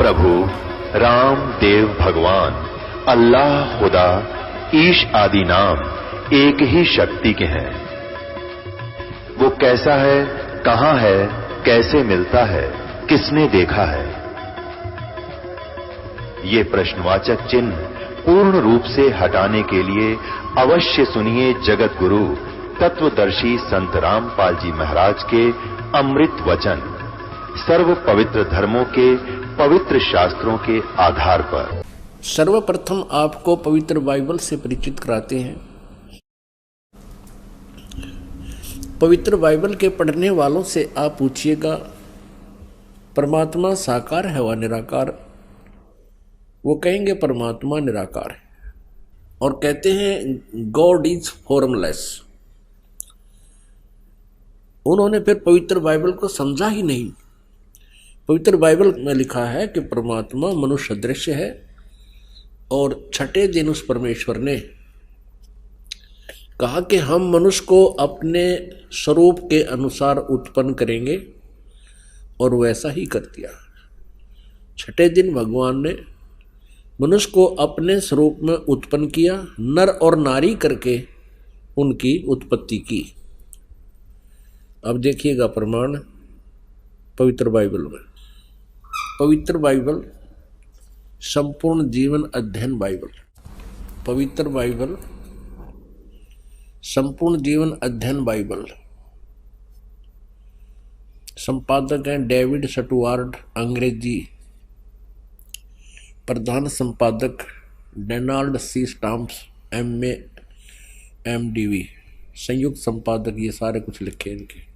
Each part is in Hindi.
प्रभु राम देव भगवान अल्लाह खुदा ईश आदि नाम एक ही शक्ति के हैं। वो कैसा है, कहां है, कैसे मिलता है, किसने देखा है? ये प्रश्नवाचक चिन्ह पूर्ण रूप से हटाने के लिए अवश्य सुनिए जगत गुरु तत्वदर्शी संत रामपाल जी महाराज के अमृत वचन, सर्व पवित्र धर्मों के पवित्र शास्त्रों के आधार पर। सर्वप्रथम आपको पवित्र बाइबल से परिचित कराते हैं। पवित्र बाइबल के पढ़ने वालों से आप पूछिएगा परमात्मा साकार है व निराकार? वो कहेंगे परमात्मा निराकार है और कहते हैं गॉड इज फॉर्मलेस। उन्होंने फिर पवित्र बाइबल को समझा ही नहीं। पवित्र बाइबल में लिखा है कि परमात्मा मनुष्य दृश्य है और छठे दिन उस परमेश्वर ने कहा कि हम मनुष्य को अपने स्वरूप के अनुसार उत्पन्न करेंगे और वैसा ही कर दिया। छठे दिन भगवान ने मनुष्य को अपने स्वरूप में उत्पन्न किया, नर और नारी करके उनकी उत्पत्ति की। अब देखिएगा प्रमाण पवित्र बाइबल में। पवित्र बाइबल संपूर्ण जीवन अध्ययन बाइबल, पवित्र बाइबल संपूर्ण जीवन अध्ययन बाइबल। संपादक हैं डेविड स्टुअर्ट, अंग्रेजी। प्रधान संपादक Donald C Stamps, MA MDV। संयुक्त संपादक ये सारे कुछ लिखे इनके।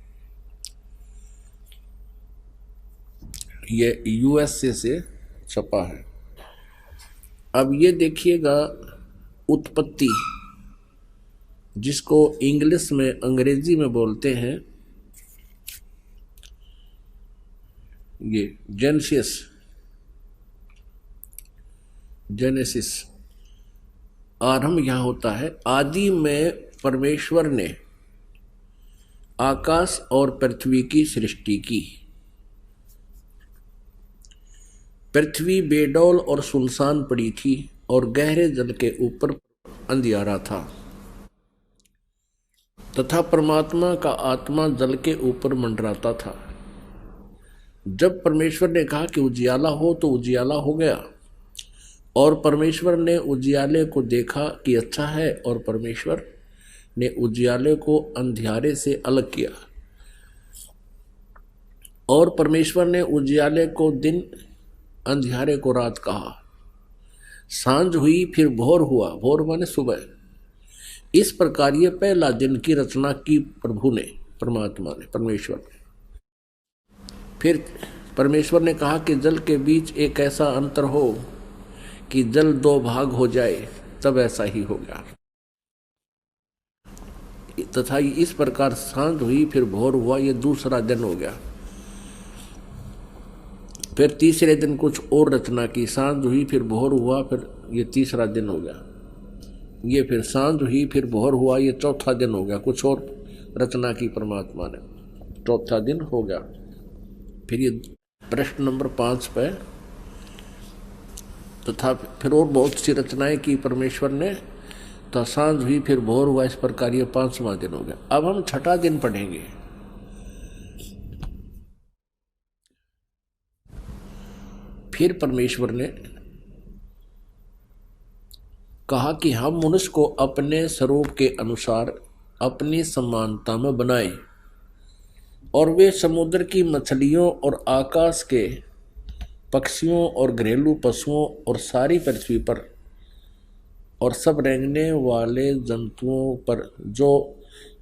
ये USA से छपा है। अब ये देखिएगा उत्पत्ति, जिसको इंग्लिश में अंग्रेजी में बोलते हैं ये जेनेसिस। आरंभ यहाँ होता है। आदि में परमेश्वर ने आकाश और पृथ्वी की सृष्टि की। पृथ्वी बेडौल और सुनसान पड़ी थी और गहरे जल के ऊपर अंधियारा था, तथा परमात्मा का आत्मा जल के ऊपर मंडराता था। जब परमेश्वर ने कहा कि उजियाला हो तो उजियाला हो गया, और परमेश्वर ने उजियाले को देखा कि अच्छा है, और परमेश्वर ने उजियाले को अंधियारे से अलग किया। और परमेश्वर ने उजियाले को दिन, अंधियारे को रात कहा। सांझ हुई फिर भोर हुआ, भोर माने सुबह। इस प्रकार ये पहला दिन की रचना की प्रभु ने, परमात्मा ने, परमेश्वर ने। फिर परमेश्वर ने कहा कि जल के बीच एक ऐसा अंतर हो कि जल दो भाग हो जाए, तब ऐसा ही हो गया। तथा इस प्रकार सांझ हुई फिर भोर हुआ, ये दूसरा दिन हो गया। फिर तीसरे दिन कुछ और रचना की, सांझ हुई फिर भोर हुआ, फिर ये तीसरा दिन हो गया। ये फिर सांझ हुई फिर भोर हुआ, ये चौथा दिन हो गया। कुछ और रचना की परमात्मा ने, चौथा दिन हो गया। फिर ये प्रश्न नंबर 5 पे, तथा फिर और बहुत सी रचनाएं की परमेश्वर ने, तो सांझ हुई फिर भोर हुआ, इस प्रकार ये 5वां दिन हो गया। अब हम छठा दिन पढ़ेंगे। फिर परमेश्वर ने कहा कि हम मनुष्य को अपने स्वरूप के अनुसार अपनी समानता में बनाएं, और वे समुद्र की मछलियों और आकाश के पक्षियों और घरेलू पशुओं और सारी पृथ्वी पर और सब रेंगने वाले जंतुओं पर जो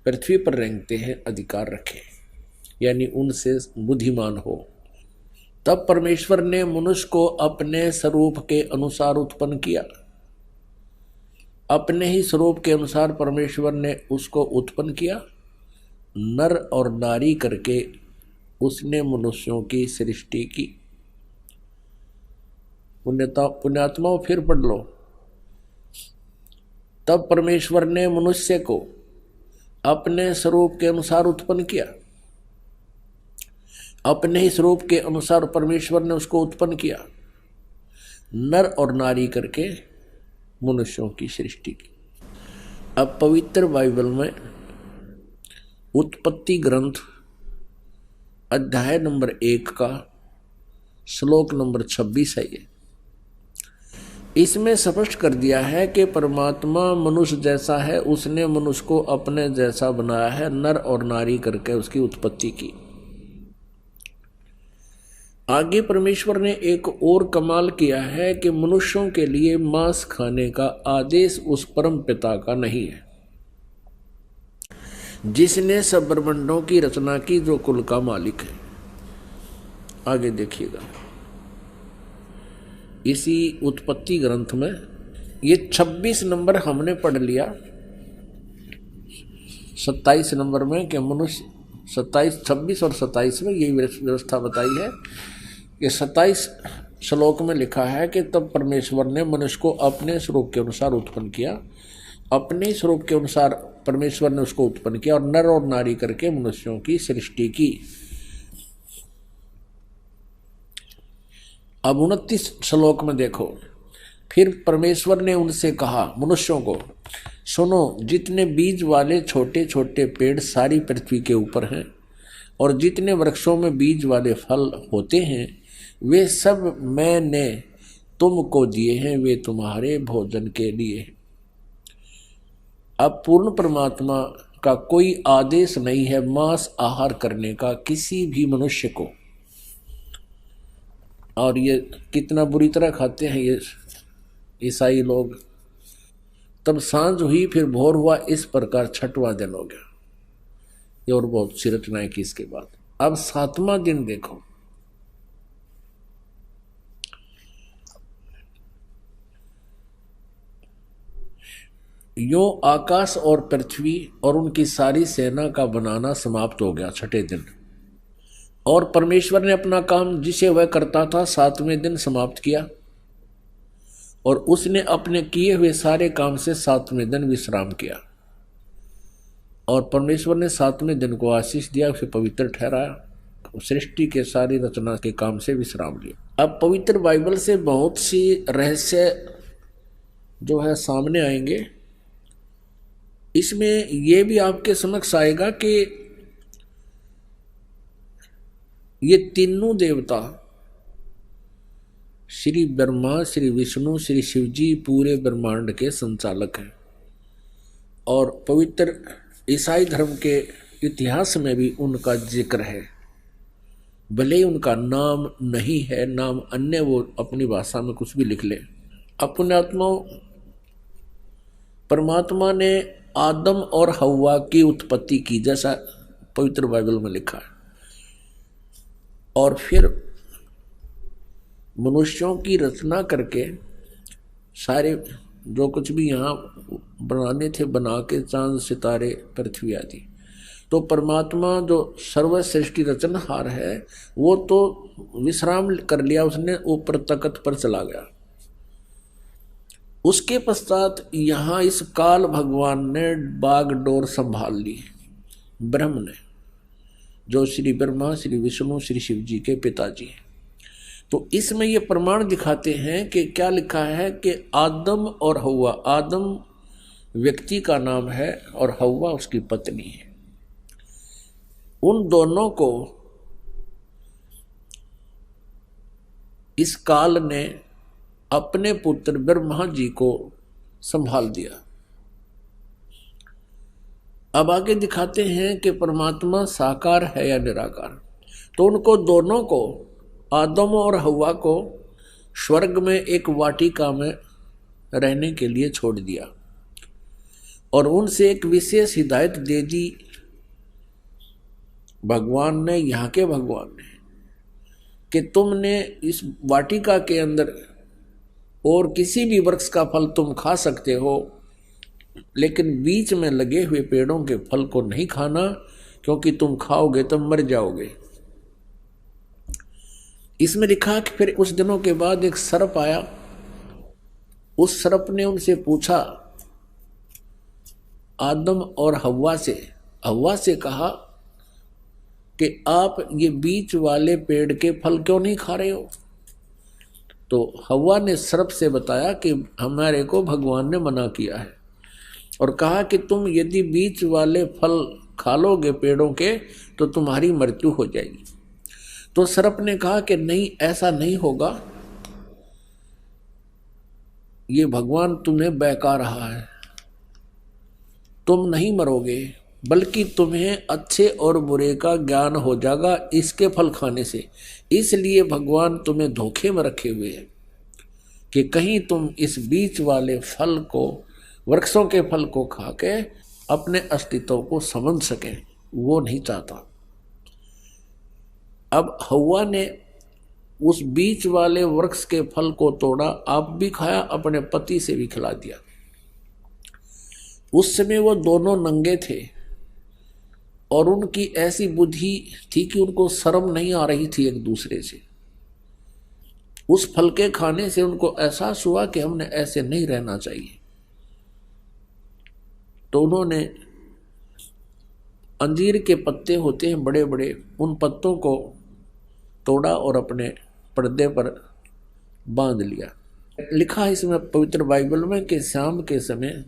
पृथ्वी पर रेंगते हैं अधिकार रखें, यानी उनसे बुद्धिमान हो। तब परमेश्वर ने मनुष्य को अपने स्वरूप के अनुसार उत्पन्न किया। अपने ही स्वरूप के अनुसार परमेश्वर ने उसको उत्पन्न किया, नर और नारी करके उसने मनुष्यों की सृष्टि की। पुण्यात्माओं फिर पढ़ लो। तब परमेश्वर ने मनुष्य को अपने स्वरूप के अनुसार उत्पन्न किया। अपने ही स्वरूप के अनुसार परमेश्वर ने उसको उत्पन्न किया। नर और नारी करके मनुष्यों की सृष्टि की। अब पवित्र बाइबल में उत्पत्ति ग्रंथ अध्याय नंबर 1 का श्लोक नंबर 26 है ये। इसमें स्पष्ट कर दिया है कि परमात्मा मनुष्य जैसा है, उसने मनुष्य को अपने जैसा बनाया है, नर और नारी करके उसकी उत्पत्ति की। आगे परमेश्वर ने एक और कमाल किया है कि मनुष्यों के लिए मांस खाने का आदेश उस परम पिता का नहीं है जिसने सब ब्रह्मांडों की रचना की, जो कुल का मालिक है। आगे देखिएगा इसी उत्पत्ति ग्रंथ में ये 26 नंबर हमने पढ़ लिया। 27 नंबर में कि मनुष्य 27, 26 और 27 में यही व्यवस्था बताई है कि 27 श्लोक में लिखा है कि तब परमेश्वर ने मनुष्य को अपने स्वरूप के अनुसार उत्पन्न किया। अपने स्वरूप के अनुसार परमेश्वर ने उसको उत्पन्न किया और नर और नारी करके मनुष्यों की सृष्टि की। अब 29 श्लोक में देखो, फिर परमेश्वर ने उनसे कहा मनुष्यों को, सुनो, जितने बीज वाले छोटे छोटे पेड़ सारी पृथ्वी के ऊपर हैं और जितने वृक्षों में बीज वाले फल होते हैं, वे सब मैंने तुमको दिए हैं, वे तुम्हारे भोजन के लिए। अब पूर्ण परमात्मा का कोई आदेश नहीं है मांस आहार करने का किसी भी मनुष्य को। और ये कितना बुरी तरह खाते हैं ये ईसाई लोग। तब सांझ हुई, फिर भोर हुआ, इस प्रकार 6वां दिन हो गया। ये और बहुत सी रचनाएं की इसके बाद। अब 7वां दिन देखो, यो आकाश और पृथ्वी और उनकी सारी सेना का बनाना समाप्त हो गया 6ठे दिन। और परमेश्वर ने अपना काम जिसे वह करता था 7वें दिन समाप्त किया और उसने अपने किए हुए सारे काम से 7वें दिन विश्राम किया। और परमेश्वर ने 7वें दिन को आशीष दिया, उसे पवित्र ठहराया, सृष्टि के सारी रचना के काम से विश्राम लिया। अब पवित्र बाइबल से बहुत सी रहस्य जो है सामने आएंगे। इसमें यह भी आपके समक्ष आएगा कि ये तीनों देवता श्री ब्रह्मा, श्री विष्णु, श्री शिव जी पूरे ब्रह्मांड के संचालक हैं। और पवित्र ईसाई धर्म के इतिहास में भी उनका जिक्र है, भले ही उनका नाम नहीं है, नाम अन्य वो अपनी भाषा में कुछ भी लिख ले। अपने आत्मा परमात्मा ने आदम और हव्वा की उत्पत्ति की, जैसा पवित्र बाइबल में लिखा है। और फिर मनुष्यों की रचना करके सारे जो कुछ भी यहाँ बनाने थे बना के, चांद सितारे पृथ्वी आदि। तो परमात्मा जो सर्वश्रेष्ठी रचनहार है वो तो विश्राम कर लिया, उसने ऊपर तख्त पर चला गया। उसके पश्चात यहाँ इस काल भगवान ने बागडोर संभाल ली, ब्रह्म ने, जो श्री ब्रह्मा, श्री विष्णु, श्री शिव जी के पिताजी हैं। तो इसमें ये प्रमाण दिखाते हैं कि क्या लिखा है कि आदम और हव्वा, आदम व्यक्ति का नाम है और हव्वा उसकी पत्नी है। उन दोनों को इस काल ने अपने पुत्र ब्रह्मा जी को संभाल दिया। अब आगे दिखाते हैं कि परमात्मा साकार है या निराकार। तो उनको दोनों को, आदम और हव्वा को, स्वर्ग में एक वाटिका में रहने के लिए छोड़ दिया और उनसे एक विशेष हिदायत दे दी भगवान ने, यहाँ के भगवान ने, कि तुमने इस वाटिका के अंदर और किसी भी वृक्ष का फल तुम खा सकते हो, लेकिन बीच में लगे हुए पेड़ों के फल को नहीं खाना, क्योंकि तुम खाओगे तो मर जाओगे। इसमें लिखा कि फिर कुछ दिनों के बाद एक सर्प आया। उस सर्प ने उनसे पूछा, आदम और हव्वा से कहा कि आप ये बीच वाले पेड़ के फल क्यों नहीं खा रहे हो? तो हव्वा ने सर्प से बताया कि हमारे को भगवान ने मना किया है और कहा कि तुम यदि बीच वाले फल खा लोगे पेड़ों के तो तुम्हारी मृत्यु हो जाएगी। तो सर्प ने कहा कि नहीं, ऐसा नहीं होगा, ये भगवान तुम्हें बहका रहा है, तुम नहीं मरोगे बल्कि तुम्हें अच्छे और बुरे का ज्ञान हो जाएगा इसके फल खाने से। इसलिए भगवान तुम्हें धोखे में रखे हुए हैं कि कहीं तुम इस बीच वाले फल को, वृक्षों के फल को खा के अपने अस्तित्व को समझ सकें, वो नहीं चाहता। अब हव्वा ने उस बीच वाले वृक्ष के फल को तोड़ा, आप भी खाया, अपने पति से भी खिला दिया। उस समय वो दोनों नंगे थे और उनकी ऐसी बुद्धि थी कि उनको शर्म नहीं आ रही थी एक दूसरे से। उस फल के खाने से उनको एहसास हुआ कि हमने ऐसे नहीं रहना चाहिए। तो उन्होंने अंजीर के पत्ते होते हैं बड़े बड़े, उन पत्तों को तोड़ा और अपने पर्दे पर बांध लिया। लिखा है इसमें पवित्र बाइबल में कि शाम के समय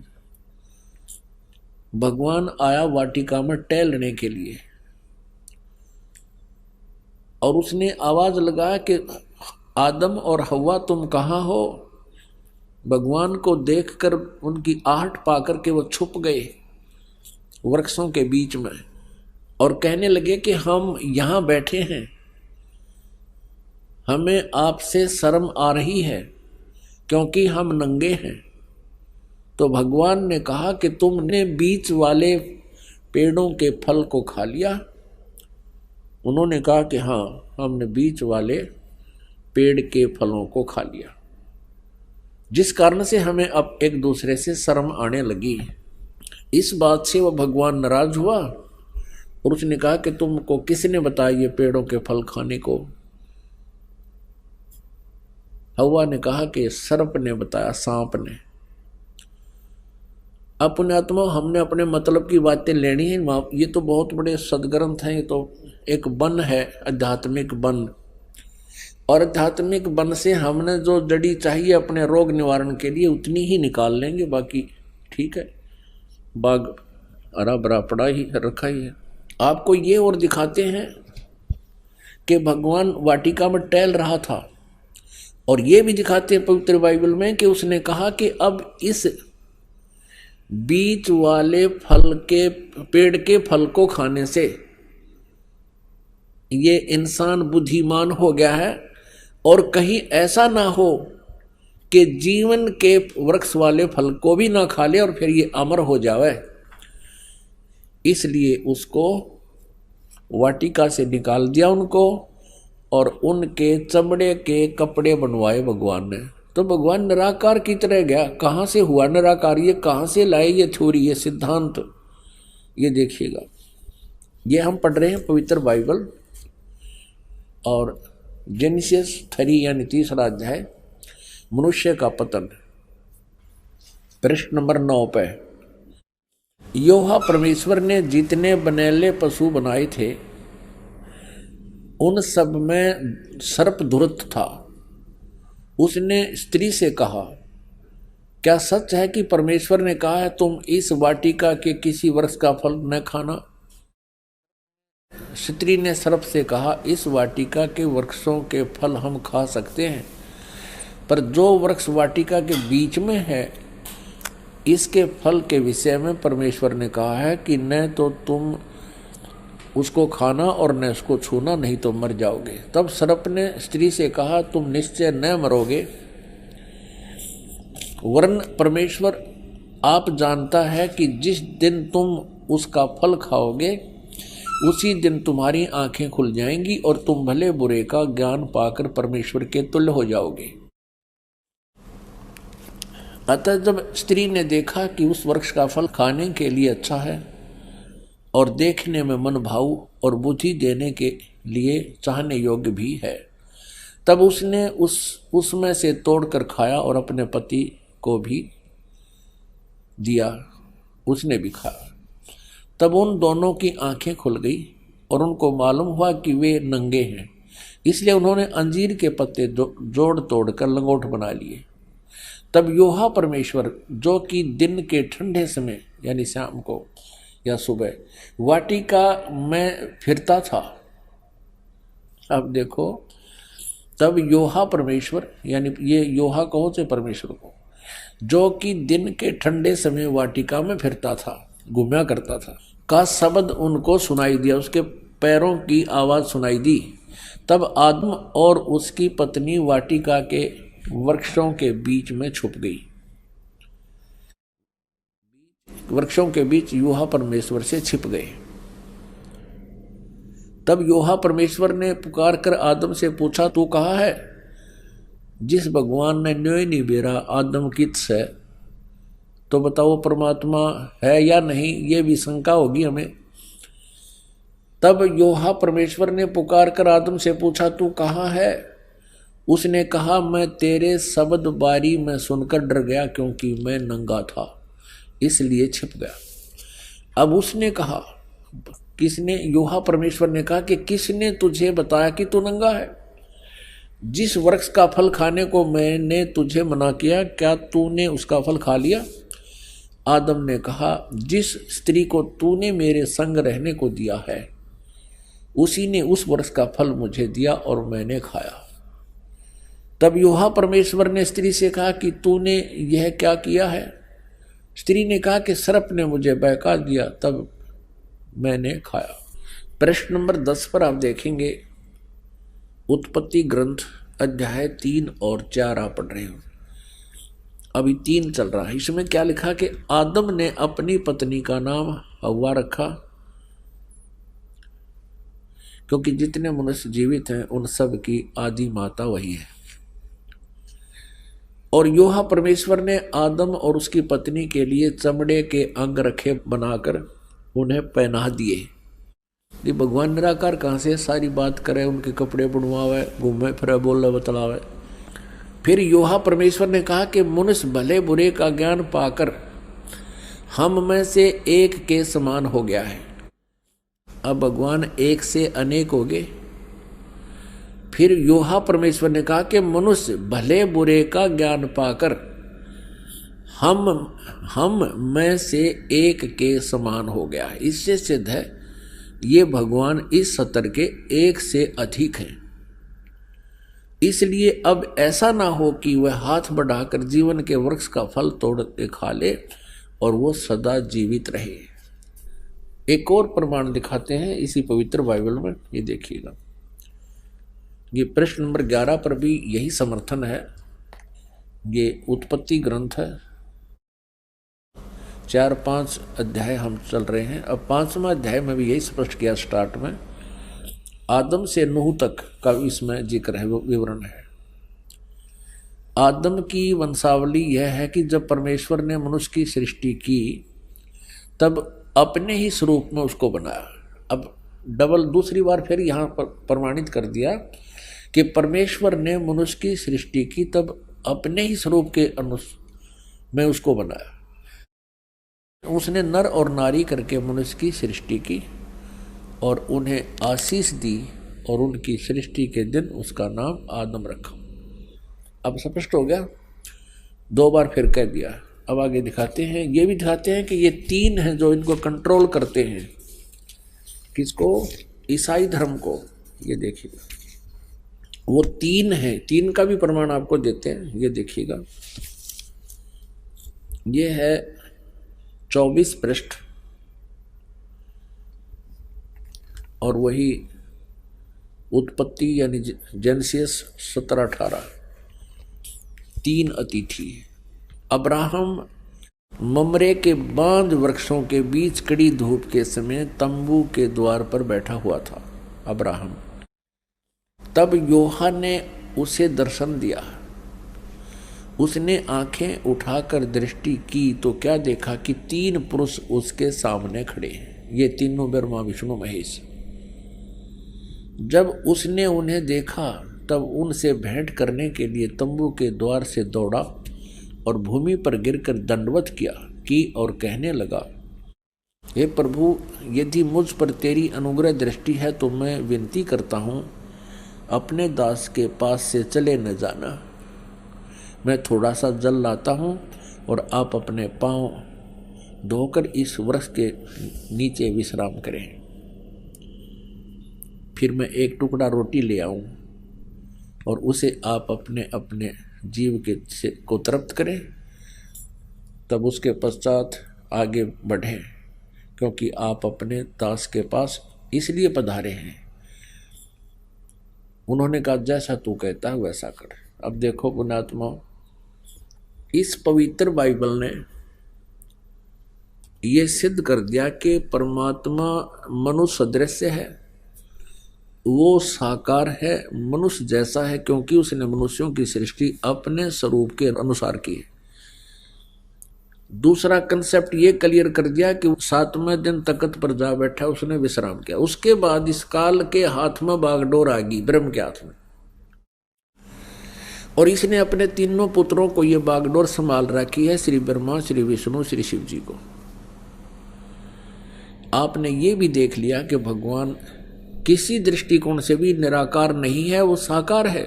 भगवान आया वाटिका में टहलने के लिए और उसने आवाज लगाया कि आदम और हव्वा तुम कहाँ हो। भगवान को देखकर उनकी आहट पाकर के वो छुप गए वृक्षों के बीच में और कहने लगे कि हम यहाँ बैठे हैं, हमें आपसे शर्म आ रही है क्योंकि हम नंगे हैं। तो भगवान ने कहा कि तुमने बीच वाले पेड़ों के फल को खा लिया। उन्होंने कहा कि हाँ, हमने बीच वाले पेड़ के फलों को खा लिया, जिस कारण से हमें अब एक दूसरे से शर्म आने लगी। इस बात से वह भगवान नाराज हुआ और उसने कहा कि तुमको किसने बताया ये पेड़ों के फल खाने को। हव्वा ने कहा कि सर्प ने बताया, सांप ने। अपने आत्मा हमने अपने मतलब की बातें लेनी है। ये तो बहुत बड़े सदग्रंथ हैं, ये तो एक वन है, आध्यात्मिक वन, और आध्यात्मिक वन से हमने जो जड़ी चाहिए अपने रोग निवारण के लिए उतनी ही निकाल लेंगे, बाकी ठीक है, बाग हरा भरा पड़ा ही रखा ही है। आपको ये और दिखाते हैं कि भगवान वाटिका में टहल रहा था और ये भी दिखाते हैं पवित्र बाइबल में कि उसने कहा कि अब इस बीच वाले फल के पेड़ के फल को खाने से ये इंसान बुद्धिमान हो गया है और कहीं ऐसा ना हो कि जीवन के वृक्ष वाले फल को भी ना खा ले और फिर ये अमर हो जावे। इसलिए उसको वाटिका से निकाल दिया उनको और उनके चमड़े के कपड़े बनवाए भगवान ने। तो भगवान निराकार की तरह गया। कहाँ से हुआ निराकार, ये कहाँ से लाए ये थ्योरी, ये सिद्धांत, ये देखिएगा। ये हम पढ़ रहे हैं पवित्र बाइबल और जेनेसिस 3 यानी 3रा अध्याय, मनुष्य का पतन, पृष्ठ नंबर 9 पे। योहा परमेश्वर ने जितने बनेले पशु बनाए थे उन सब में सर्प धूर्त था। उसने स्त्री से कहा, क्या सच है कि परमेश्वर ने कहा है तुम इस वाटिका के किसी वृक्ष का फल न खाना? स्त्री ने सर्प से कहा, इस वाटिका के वृक्षों के फल हम खा सकते हैं, पर जो वृक्ष वाटिका के बीच में है इसके फल के विषय में परमेश्वर ने कहा है कि न तो तुम उसको खाना और न उसको छूना, नहीं तो मर जाओगे। तब सर्प ने स्त्री से कहा, तुम निश्चय न मरोगे, वरन परमेश्वर आप जानता है कि जिस दिन तुम उसका फल खाओगे उसी दिन तुम्हारी आंखें खुल जाएंगी और तुम भले बुरे का ज्ञान पाकर परमेश्वर के तुल्य हो जाओगे। अतः जब स्त्री ने देखा कि उस वृक्ष का फल खाने के लिए अच्छा है और देखने में मन भाऊ और बुद्धि देने के लिए चाहने योग्य भी है, तब उसने उसमें से तोड़कर खाया और अपने पति को भी दिया, उसने भी खाया। तब उन दोनों की आंखें खुल गई और उनको मालूम हुआ कि वे नंगे हैं। इसलिए उन्होंने अंजीर के पत्ते जोड़ तोड़ कर लंगोट बना लिए। तब योहा परमेश्वर, जो कि दिन के ठंडे समय यानी शाम को या सुबह वाटिका में फिरता था, अब देखो, तब योहा परमेश्वर, यानी ये योहा कहो से परमेश्वर को, जो कि दिन के ठंडे समय वाटिका में फिरता था, घूमया करता था, का शब्द उनको सुनाई दिया, उसके पैरों की आवाज सुनाई दी। तब आदम और उसकी पत्नी वाटिका के वृक्षों के बीच में छुप गई। वृक्षों के बीच योहा परमेश्वर से छिप गए। तब योहा परमेश्वर ने पुकार कर आदम से पूछा, तू कहाँ है? जिस भगवान ने न्योय नहीं बेरा आदम कित्स है, तो बताओ परमात्मा है या नहीं, ये भी शंका होगी हमें। तब योहा परमेश्वर ने पुकार कर आदम से पूछा, तू कहाँ है? उसने कहा, मैं तेरे शब्द बारी में सुनकर डर गया, क्योंकि मैं नंगा था इसलिए छिप गया। अब उसने कहा, किसने? योहा परमेश्वर ने कहा कि किसने तुझे बताया कि तू नंगा है? जिस वृक्ष का फल खाने को मैंने तुझे मना किया, क्या तूने उसका फल खा लिया? आदम ने कहा, जिस स्त्री को तूने मेरे संग रहने को दिया है, उसी ने उस वृक्ष का फल मुझे दिया और मैंने खाया। तब योहा परमेश्वर ने स्त्री से कहा कि तूने यह क्या किया है? स्त्री ने कहा कि सर्प ने मुझे बहका दिया, तब मैंने खाया। प्रश्न नंबर 10 पर आप देखेंगे, उत्पत्ति ग्रंथ अध्याय 3 और 4 आप पढ़ रहे हो, अभी 3 चल रहा है। इसमें क्या लिखा कि आदम ने अपनी पत्नी का नाम हव्वा रखा, क्योंकि जितने मनुष्य जीवित हैं उन सब की आदि माता वही है। और योहा परमेश्वर ने आदम और उसकी पत्नी के लिए चमड़े के अंग रखे बनाकर उन्हें पहना दिए। ये भगवान निराकार कहाँ से सारी बात करे, उनके कपड़े बुनवावे, घूमे फिरे, बोले बतलावे। फिर योहा परमेश्वर ने कहा कि मनुष्य भले बुरे का ज्ञान पाकर हम में से एक के समान हो गया है। अब भगवान एक से अनेक हो गए। फिर योहा परमेश्वर ने कहा कि मनुष्य भले बुरे का ज्ञान पाकर हम में से एक के समान हो गया है। इससे सिद्ध है ये भगवान इस सतर के एक से अधिक हैं। इसलिए अब ऐसा ना हो कि वह हाथ बढ़ाकर जीवन के वृक्ष का फल तोड़ के खा ले और वो सदा जीवित रहे। एक और प्रमाण दिखाते हैं इसी पवित्र बाइबल में, ये देखिएगा। ये प्रश्न नंबर 11 पर भी यही समर्थन है। ये उत्पत्ति ग्रंथ है, 4-5 अध्याय हम चल रहे हैं। अब 5वां अध्याय में भी यही स्पष्ट किया, स्टार्ट में आदम से नूह तक का इसमें जिक्र है, विवरण है। आदम की वंशावली यह है कि जब परमेश्वर ने मनुष्य की सृष्टि की तब अपने ही स्वरूप में उसको बनाया। अब डबल दूसरी बार फिर यहाँ पर प्रमाणित कर दिया कि परमेश्वर ने मनुष्य की सृष्टि की तब अपने ही स्वरूप के में उसको बनाया। उसने नर और नारी करके मनुष्य की सृष्टि की और उन्हें आशीष दी और उनकी सृष्टि के दिन उसका नाम आदम रखा। अब स्पष्ट हो गया, 2 बार फिर कह दिया। अब आगे दिखाते हैं, ये भी दिखाते हैं कि ये 3 हैं जो इनको कंट्रोल करते हैं। किसको? ईसाई धर्म को। ये देखिएगा, वो 3 हैं, 3 का भी प्रमाण आपको देते हैं। ये देखिएगा, ये है 24 पृष्ठ और वही उत्पत्ति यानी जेनेसिस 17-18। 3 अतिथि। अब्राहम ममरे के बांज वृक्षों के बीच कड़ी धूप के समय तंबू के द्वार पर बैठा हुआ था। अब्राहम। तब योहा ने उसे दर्शन दिया। उसने आंखें उठाकर दृष्टि की तो क्या देखा कि 3 पुरुष उसके सामने खड़े हैं। ये तीनों ब्रह्मा विष्णु महेश। जब उसने उन्हें देखा तब उनसे भेंट करने के लिए तंबू के द्वार से दौड़ा और भूमि पर गिरकर दंडवत किया और कहने लगा, हे प्रभु, यदि मुझ पर तेरी अनुग्रह दृष्टि है तो मैं विनती करता हूँ अपने दास के पास से चले न जाना। मैं थोड़ा सा जल लाता हूँ और आप अपने पांव धोकर इस वृक्ष के नीचे विश्राम करें। फिर मैं एक टुकड़ा रोटी ले आऊं और उसे आप अपने अपने जीव के को तृप्त करें, तब उसके पश्चात आगे बढ़ें, क्योंकि आप अपने दास के पास इसलिए पधारे हैं। उन्होंने कहा जैसा तू कहता है वैसा कर। अब देखो पुण्यात्मा, इस पवित्र बाइबल ने ये सिद्ध कर दिया कि परमात्मा मनुष्य सदृश्य है, वो साकार है, मनुष्य जैसा है, क्योंकि उसने मनुष्यों की सृष्टि अपने स्वरूप के अनुसार की है। दूसरा कंसेप्ट ये क्लियर कर दिया कि 7वें दिन तख्त पर जा बैठा, उसने विश्राम किया। उसके बाद इस काल के हाथ में बागडोर आ गई, ब्रह्म के हाथ में, और इसने अपने तीनों पुत्रों को ये बागडोर संभाल रखी है, श्री ब्रह्मा, श्री विष्णु, श्री शिव जी को। आपने ये भी देख लिया कि भगवान किसी दृष्टिकोण से भी निराकार नहीं है, वो साकार है।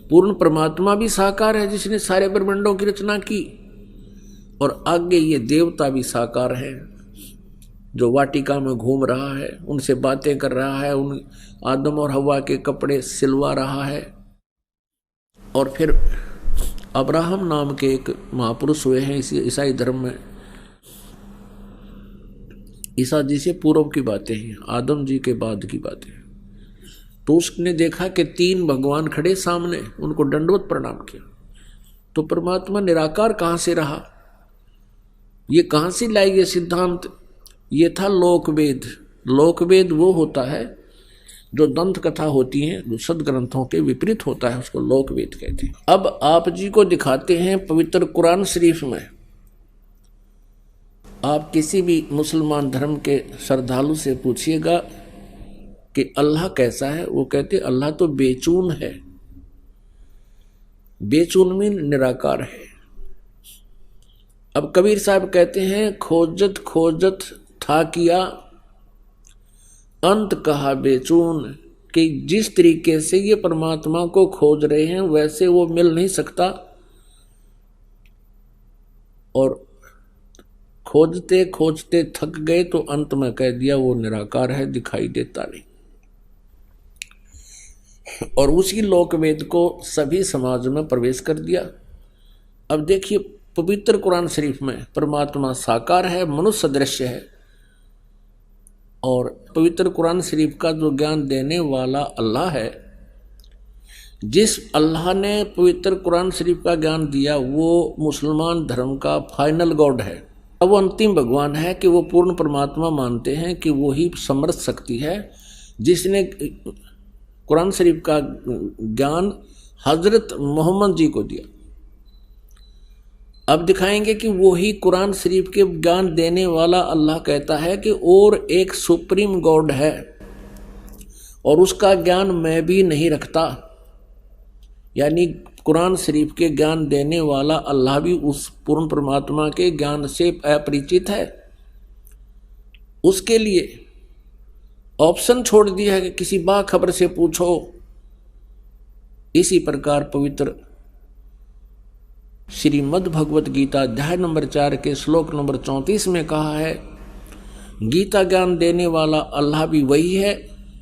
पूर्ण परमात्मा भी साकार है जिसने सारे ब्रह्मांडों की रचना की, और आगे ये देवता भी साकार है जो वाटिका में घूम रहा है, उनसे बातें कर रहा है, उन आदम और हवा के कपड़े सिलवा रहा है। और फिर अब्राहम नाम के एक महापुरुष हुए हैं इसी ईसाई धर्म में। ईसा जी से पूर्व की बातें हैं, आदम जी के बाद की बातें। तो उसने देखा कि 3 भगवान खड़े सामने, उनको दंडवत प्रणाम किया। तो परमात्मा निराकार कहाँ से रहा, ये कहाँ से लाई ये सिद्धांत? ये था लोकवेद। लोकवेद वो होता है जो दंत कथा होती है, जो सदग्रंथों के विपरीत होता है, उसको लोकवेद कहते हैं। अब आप जी को दिखाते हैं पवित्र कुरान शरीफ में। आप किसी भी मुसलमान धर्म के श्रद्धालु से पूछिएगा कि अल्लाह कैसा है, वो कहते अल्लाह तो बेचून है। बेचून में निराकार है। अब कबीर साहब कहते हैं खोजत खोजत था किया, अंत कहा बेचून, कि जिस तरीके से ये परमात्मा को खोज रहे हैं वैसे वो मिल नहीं सकता, और खोजते खोजते थक गए तो अंत में कह दिया वो निराकार है, दिखाई देता नहीं। और उसी लोकवेद को सभी समाज में प्रवेश कर दिया। अब देखिए पवित्र कुरान शरीफ में परमात्मा साकार है, मनुष्य सदृश्य है, और पवित्र कुरान शरीफ का जो ज्ञान देने वाला अल्लाह है, जिस अल्लाह ने पवित्र कुरान शरीफ का ज्ञान दिया वो मुसलमान धर्म का फाइनल गॉड है। अब वो अंतिम भगवान है कि वो पूर्ण परमात्मा मानते हैं कि वो ही समर्थ शक्ति है जिसने कुरान शरीफ का ज्ञान हजरत मोहम्मद जी को दिया। अब दिखाएंगे कि वो ही कुरान शरीफ के ज्ञान देने वाला अल्लाह कहता है कि और एक सुप्रीम गॉड है और उसका ज्ञान मैं भी नहीं रखता, यानी कुरान शरीफ के ज्ञान देने वाला अल्लाह भी उस पूर्ण परमात्मा के ज्ञान से अपरिचित है। उसके लिए ऑप्शन छोड़ दिया है कि किसी बाखबर से पूछो। इसी प्रकार पवित्र श्रीमद् भगवत गीता अध्याय नंबर 4 के श्लोक नंबर 34 में कहा है, गीता ज्ञान देने वाला अल्लाह भी वही है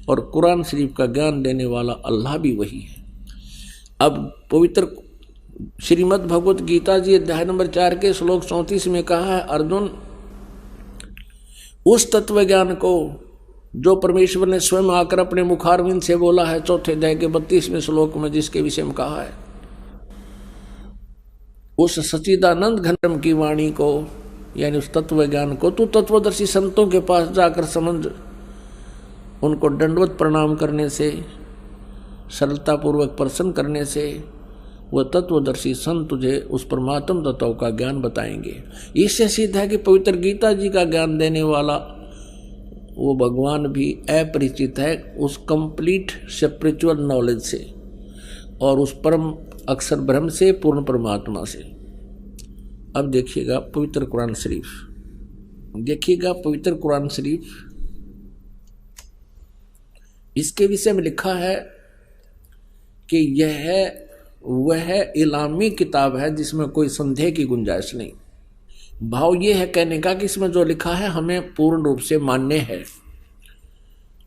और कुरान शरीफ का ज्ञान देने वाला अल्लाह भी वही है। अब पवित्र श्रीमद् भगवत गीता जी अध्याय नंबर 4 के श्लोक 34 में कहा है, अर्जुन उस तत्व ज्ञान को जो परमेश्वर ने स्वयं आकर अपने मुखारविंद से बोला है, चौथे अध्याय के 32वें श्लोक में जिसके विषय में कहा है, उस सच्चिदानंद घनम की वाणी को, यानी उस तत्व ज्ञान को तू तत्वदर्शी संतों के पास जाकर समझ। उनको दंडवत प्रणाम करने से, सरलता पूर्वक प्रसन्न करने से वह तत्वदर्शी संत तुझे उस परमात्म तत्व का ज्ञान बताएंगे। इससे सिद्ध है कि पवित्र गीता जी का ज्ञान देने वाला वो भगवान भी अपरिचित है उस कंप्लीट स्पिरिचुअल नॉलेज से और उस परम अक्षर ब्रह्म से, पूर्ण परमात्मा से। अब देखिएगा पवित्र कुरान शरीफ, देखिएगा पवित्र कुरान शरीफ, इसके विषय में लिखा है कि यह वह इलामी किताब है जिसमें कोई संदेह की गुंजाइश नहीं। भाव ये है कहने का कि इसमें जो लिखा है हमें पूर्ण रूप से मान्य है।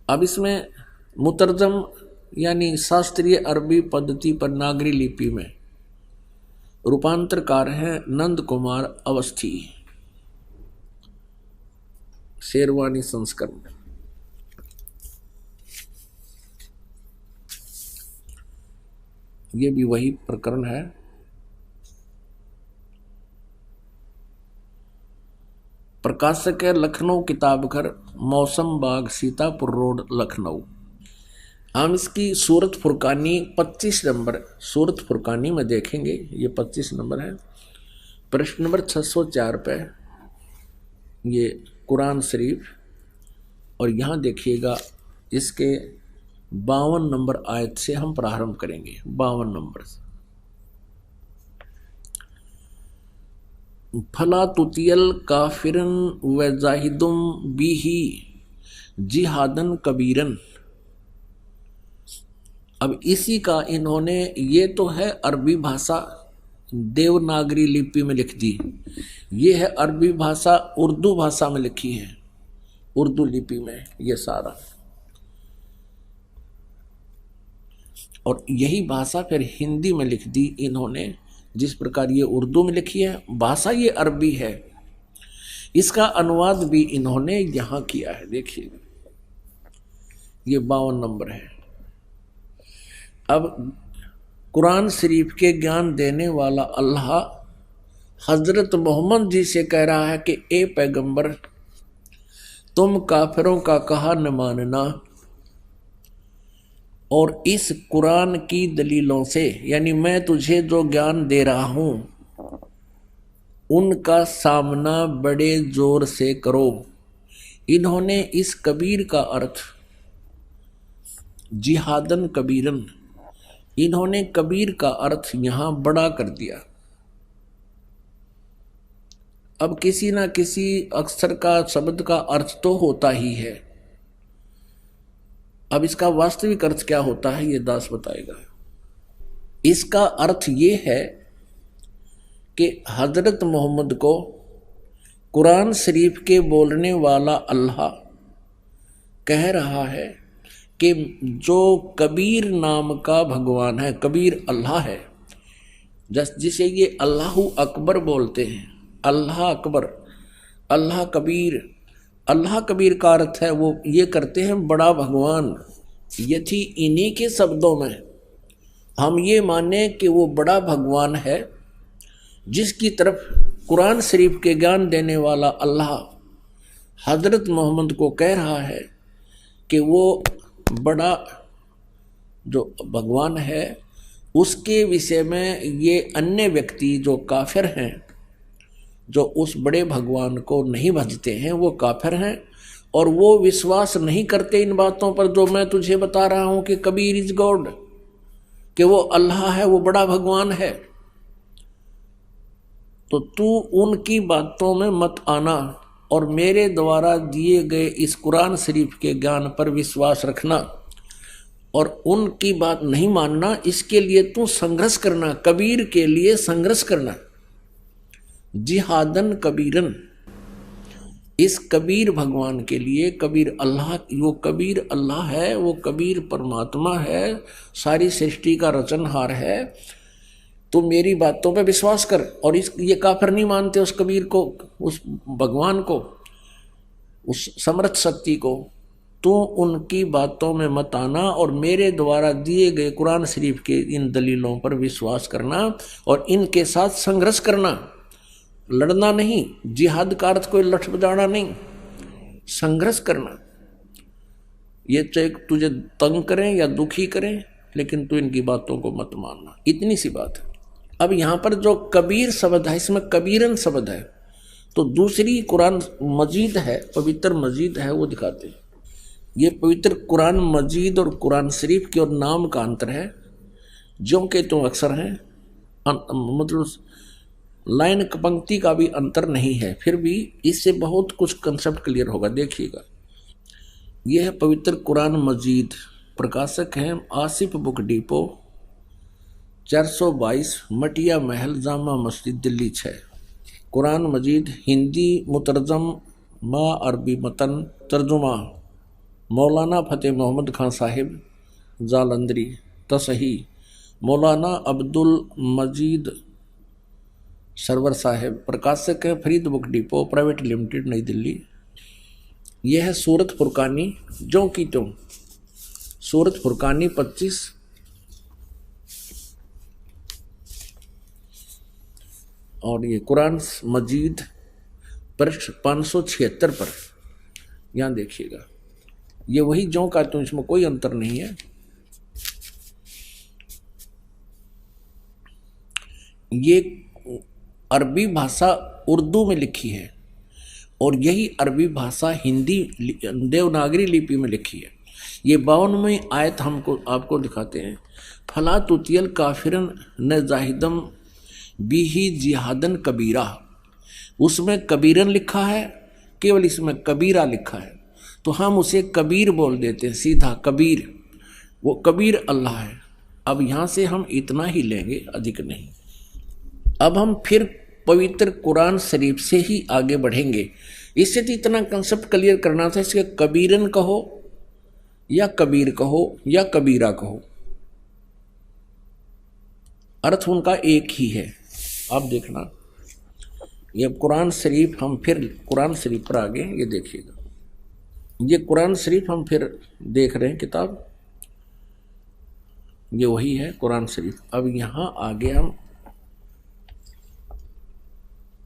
अब इसमें मुतरजम यानी शास्त्रीय अरबी पद्धति पर नागरी लिपि में रूपांतरकार हैं नंद कुमार अवस्थी, शेरवानी संस्करण। ये भी वही प्रकरण है। प्रकाशक है लखनऊ किताब घर, मौसम बाग, सीतापुर रोड, लखनऊ। हम इसकी सूरत फुरकानी 25 नंबर सूरत फुरकानी में देखेंगे। ये 25 नंबर है। प्रश्न नंबर 604 पे ये कुरान शरीफ, और यहाँ देखिएगा इसके 52 नंबर आयत से हम प्रारंभ करेंगे। 52 नंबर से। फला तुतियल काफिरन व जाहिदुम बिही जिहादन कबीरन। अब इसी का इन्होंने, ये तो है अरबी भाषा देवनागरी लिपि में लिख दी, ये है अरबी भाषा उर्दू भाषा में लिखी है, उर्दू लिपि में ये सारा। और यही भाषा फिर हिंदी में लिख दी इन्होंने। जिस प्रकार ये उर्दू में लिखी है, भाषा ये अरबी है, इसका अनुवाद भी इन्होंने यहां किया है। देखिए ये 52 नंबर है। अब कुरान शरीफ के ज्ञान देने वाला अल्लाह हजरत मोहम्मद जी से कह रहा है कि ए पैगंबर, तुम काफिरों का कहा न मानना, और इस कुरान की दलीलों से, यानी मैं तुझे जो ज्ञान दे रहा हूं उनका सामना बड़े जोर से करो। इन्होंने इस कबीर का अर्थ जिहादन कबीरन, इन्होंने कबीर का अर्थ यहां बड़ा कर दिया। अब किसी ना किसी अक्षर का, शब्द का अर्थ तो होता ही है। अब इसका वास्तविक अर्थ क्या होता है ये दास बताएगा। इसका अर्थ ये है कि हजरत मोहम्मद को कुरान शरीफ के बोलने वाला अल्लाह कह रहा है कि जो कबीर नाम का भगवान है, कबीर अल्लाह है, जिसे ये अल्लाह अकबर बोलते हैं, अल्लाह अकबर, अल्लाह कबीर। अल्लाह कबीर का अर्थ है वो ये करते हैं बड़ा भगवान। यदि इन्हीं के शब्दों में हम ये माने कि वो बड़ा भगवान है, जिसकी तरफ कुरान शरीफ के ज्ञान देने वाला अल्लाह हजरत मोहम्मद को कह रहा है कि वो बड़ा जो भगवान है, उसके विषय में ये अन्य व्यक्ति जो काफिर हैं, जो उस बड़े भगवान को नहीं भजते हैं, वो काफिर हैं और वो विश्वास नहीं करते इन बातों पर जो मैं तुझे बता रहा हूं कि कबीर इज गॉड, कि वो अल्लाह है, वो बड़ा भगवान है। तो तू उनकी बातों में मत आना और मेरे द्वारा दिए गए इस कुरान शरीफ के ज्ञान पर विश्वास रखना और उनकी बात नहीं मानना। इसके लिए तू संघर्ष करना, कबीर के लिए संघर्ष करना। जिहादन कबीरन, इस कबीर भगवान के लिए, कबीर अल्लाह, वो कबीर अल्लाह है, वो कबीर परमात्मा है, सारी सृष्टि का रचनहार है। तो मेरी बातों पे विश्वास कर। और ये काफिर नहीं मानते उस कबीर को, उस भगवान को, उस समर्थ शक्ति को। तो उनकी बातों में मत आना और मेरे द्वारा दिए गए कुरान शरीफ के इन दलीलों पर विश्वास करना और इनके साथ संघर्ष करना। लड़ना नहीं, जिहाद का अर्थ कोई लठ बजाना नहीं, संघर्ष करना। ये चाहे तुझे तंग करें या दुखी करें, लेकिन तू इनकी बातों को मत मानना। इतनी सी बात है। अब यहाँ पर जो कबीर शब्द है, इसमें कबीरन शब्द है, तो दूसरी कुरान मजीद है, पवित्र मजीद है, वो दिखाते हैं। ये पवित्र कुरान मजीद और कुरान शरीफ के और नाम का अंतर है, जो के तो अक्सर हैं, मतलब लाइन पंक्ति का भी अंतर नहीं है, फिर भी इससे बहुत कुछ कंसेप्ट क्लियर होगा। देखिएगा, यह है पवित्र कुरान मजीद, प्रकाशक हैं आसिफ बुक डिपो, 422 मटिया महल जामा मस्जिद दिल्ली 6। कुरान मजीद हिंदी मुतरजम मा अरबी मतन तर्जुमा मौलाना फ़तेह मोहम्मद खान साहिब जालंधरी तसही मौलाना अब्दुल मजीद सरवर साहिब प्रकाशक है Farid book depot private limited नई दिल्ली। यह है सूरत फुरकानी जो की त्यों, सूरत फुरकानी 25 और ये कुरान मजीद पृष्ठ 576 पर यहाँ देखिएगा, ये वही जो का त्यों, इसमें कोई अंतर नहीं है। ये अरबी भाषा उर्दू में लिखी है और यही अरबी भाषा हिंदी देवनागरी लिपि में लिखी है। ये 52वें आयत हमको आपको दिखाते हैं। फला तुतियल काफिरन न जाहिदम बिही जिहादन कबीरा, उसमें कबीरन लिखा है, केवल इसमें कबीरा लिखा है तो हम उसे कबीर बोल देते हैं, सीधा कबीर। वो कबीर अल्लाह है। अब यहाँ से हम इतना ही लेंगे, अधिक नहीं। अब हम फिर पवित्र कुरान शरीफ से ही आगे बढ़ेंगे। इससे तो इतना कंसेप्ट क्लियर करना था, इसके कबीरन कहो या कबीर कहो या कबीरा कहो, अर्थ उनका एक ही है। आप देखना, ये कुरान शरीफ हम फिर कुरान शरीफ पर आगे, ये देखिएगा, ये कुरान शरीफ हम फिर देख रहे हैं किताब, ये वही है कुरान शरीफ। अब यहाँ आगे हम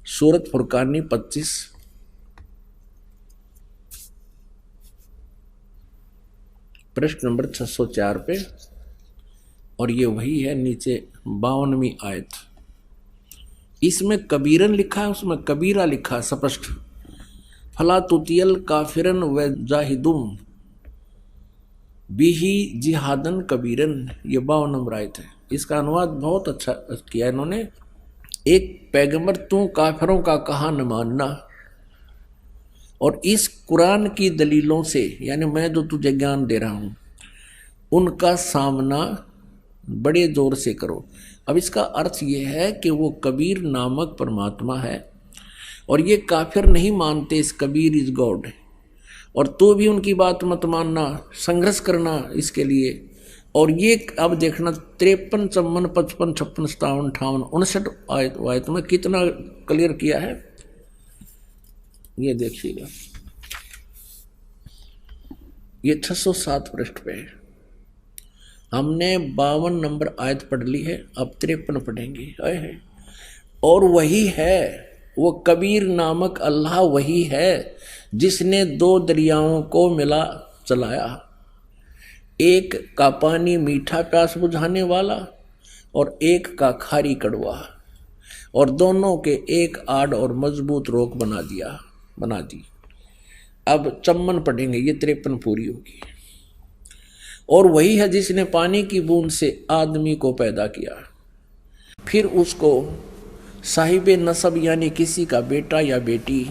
सूरत फुरकानी 25 पृष्ठ नंबर 604 पे, और ये वही है नीचे 52वीं आयत। इसमें कबीरन लिखा है, उसमें कबीरा लिखा है स्पष्ट। फला तुतियल काफिरन व जाहिदुम बिही जिहादन कबीरन, ये 52 नंबर आयत है। इसका अनुवाद बहुत अच्छा किया इन्होंने। एक पैगंबर तू काफिरों का कहा न मानना, और इस कुरान की दलीलों से, यानी मैं जो तुझे ज्ञान दे रहा हूं, उनका सामना बड़े जोर से करो। अब इसका अर्थ ये है कि वो कबीर नामक परमात्मा है और ये काफिर नहीं मानते इस कबीर इज गॉड, और तो भी उनकी बात मत मानना, संघर्ष करना इसके लिए। और ये अब देखना 53, 54, 55, 56, 57, 58, 59 आयत में कितना क्लियर किया है, ये देखिएगा। ये 607 पृष्ठ पे है। हमने 52 नंबर आयत पढ़ ली है, अब 53 पढ़ेंगे। और वही है वो कबीर नामक अल्लाह, वही है जिसने 2 दरियाओं को मिला चलाया, एक का पानी मीठा प्यास बुझाने वाला और एक का खारी कड़वा, और दोनों के एक आड़ और मजबूत रोक बना दी। अब 54 पढ़ेंगे, ये 53 पूरी होगी। और वही है जिसने पानी की बूंद से आदमी को पैदा किया, फिर उसको साहिबे नसब यानी किसी का बेटा या बेटी,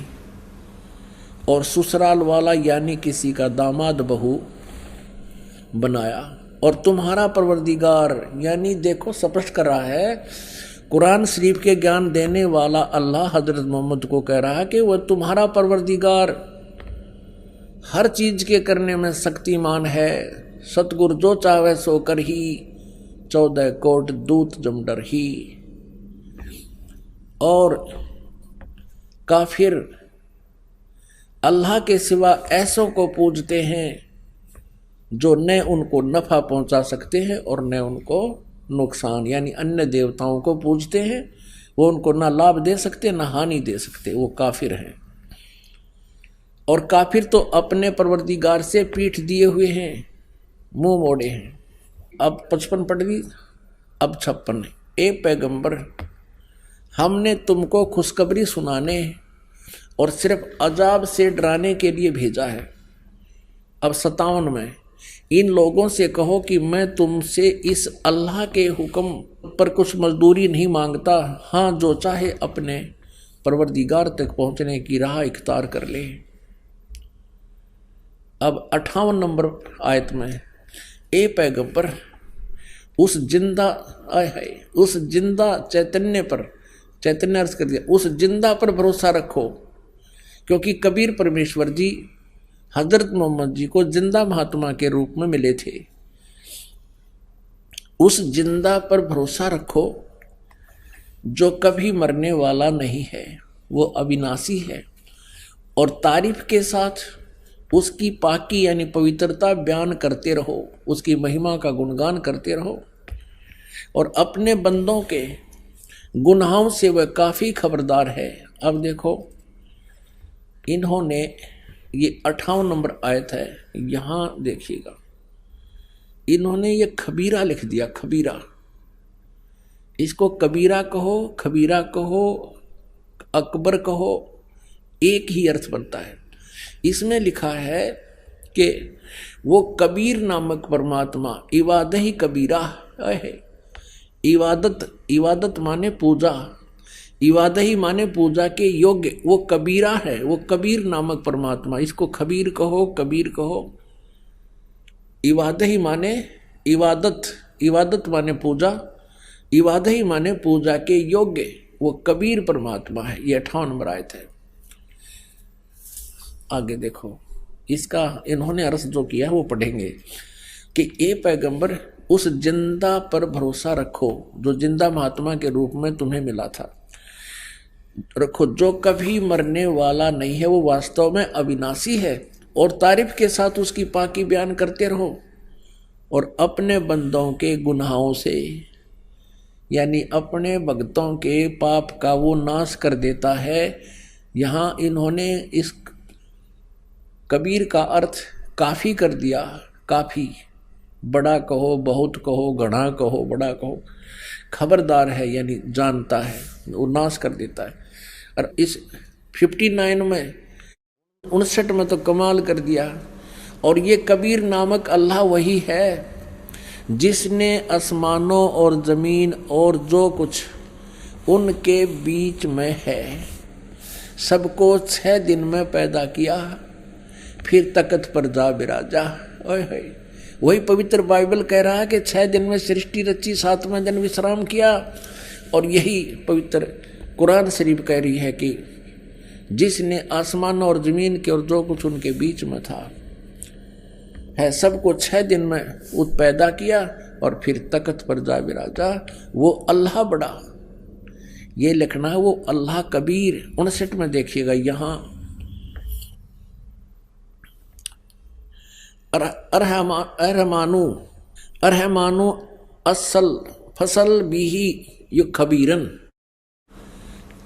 और ससुराल वाला यानी किसी का दामाद बहू बनाया। और तुम्हारा परवरदिगार, यानी देखो स्पष्ट कर रहा है, कुरान शरीफ के ज्ञान देने वाला अल्लाह हजरत मोहम्मद को कह रहा है कि वह तुम्हारा परवरदिगार हर चीज के करने में शक्तिमान है। सतगुरु जो चाहे सो कर ही, 14 कोट दूत जमडर ही। और काफिर अल्लाह के सिवा ऐसों को पूजते हैं जो न उनको नफा पहुंचा सकते हैं और न उनको नुकसान, यानी अन्य देवताओं को पूजते हैं, वो उनको ना लाभ दे सकते ना हानि दे सकते, वो काफिर हैं। और काफिर तो अपने परवरदिगार से पीठ दिए हुए हैं, मुंह मोड़े हैं। अब 55 पढ़ ली, अब 56। ए पैगंबर, हमने तुमको खुशखबरी सुनाने और सिर्फ अजाब से डराने के लिए भेजा है। अब 57 में, इन लोगों से कहो कि मैं तुमसे इस अल्लाह के हुक्म पर कुछ मजदूरी नहीं मांगता, हाँ जो चाहे अपने परवरदिगार तक पहुंचने की राह इख्तियार कर ले। अब 58 नंबर आयत में, ए पैगंबर, उस जिंदा आय है उस जिंदा चैतन्य पर, चैतन्य अर्थ कर दिया, उस जिंदा पर भरोसा रखो। क्योंकि कबीर परमेश्वर जी हजरत मोहम्मद जी को जिंदा महात्मा के रूप में मिले थे। उस जिंदा पर भरोसा रखो जो कभी मरने वाला नहीं है, वो अविनाशी है। और तारीफ के साथ उसकी पाकी यानी पवित्रता बयान करते रहो, उसकी महिमा का गुणगान करते रहो। और अपने बंदों के गुनाहों से वह काफ़ी खबरदार है। अब देखो इन्होंने ये 58 नंबर आयत है, यहाँ देखिएगा इन्होंने ये खबीरा लिख दिया। खबीरा, इसको कबीरा कहो, खबीरा कहो, अकबर कहो, एक ही अर्थ बनता है। इसमें लिखा है कि वो कबीर नामक परमात्मा इबादत ही कबीरा है। इबादत, इबादत माने पूजा, इबादत ही माने पूजा के योग्य, वो कबीरा है, वो कबीर नामक परमात्मा। इसको खबीर कहो, कबीर कहो। इबादत ही माने इबादत, इबादत माने पूजा, इबादत ही माने पूजा के योग्य, वो कबीर परमात्मा है। ये 58 नंबर आयत है। आगे देखो इसका इन्होंने अर्थ जो किया वो पढ़ेंगे कि ए पैगंबर उस जिंदा पर भरोसा रखो जो जिंदा महात्मा के रूप में तुम्हें मिला था। रखो जो कभी मरने वाला नहीं है, वो वास्तव में अविनाशी है। और तारीफ के साथ उसकी पाकी बयान करते रहो। और अपने बंदों के गुनाहों से यानी अपने भक्तों के पाप का वो नाश कर देता है। यहाँ इन्होंने इस कबीर का अर्थ काफ़ी कर दिया। काफ़ी, बड़ा कहो, बहुत कहो, घना कहो, बड़ा कहो। खबरदार है यानी जानता है, वो नाश कर देता है। और इस 59 में 59 में तो कमाल कर दिया। और ये कबीर नामक अल्लाह वही है जिसने आसमानों और ज़मीन और जो कुछ उनके बीच में है सबको 6 दिन में पैदा किया, फिर तख्त पर जा बिराजा। ओए होए, वही पवित्र बाइबल कह रहा है कि 6 दिन में सृष्टि रची, 7वें दिन विश्राम किया। और यही पवित्र कुरान शरीफ कह रही है कि जिसने आसमान और ज़मीन के और जो कुछ उनके बीच में था है सबको 6 दिन में पैदा किया और फिर तख्त पर जा बिराजा। वो अल्लाह बड़ा, ये लिखना है वो अल्लाह कबीर। 59 में देखिएगा यहाँ अरहमानु असल फसल बीही यु खबीरन।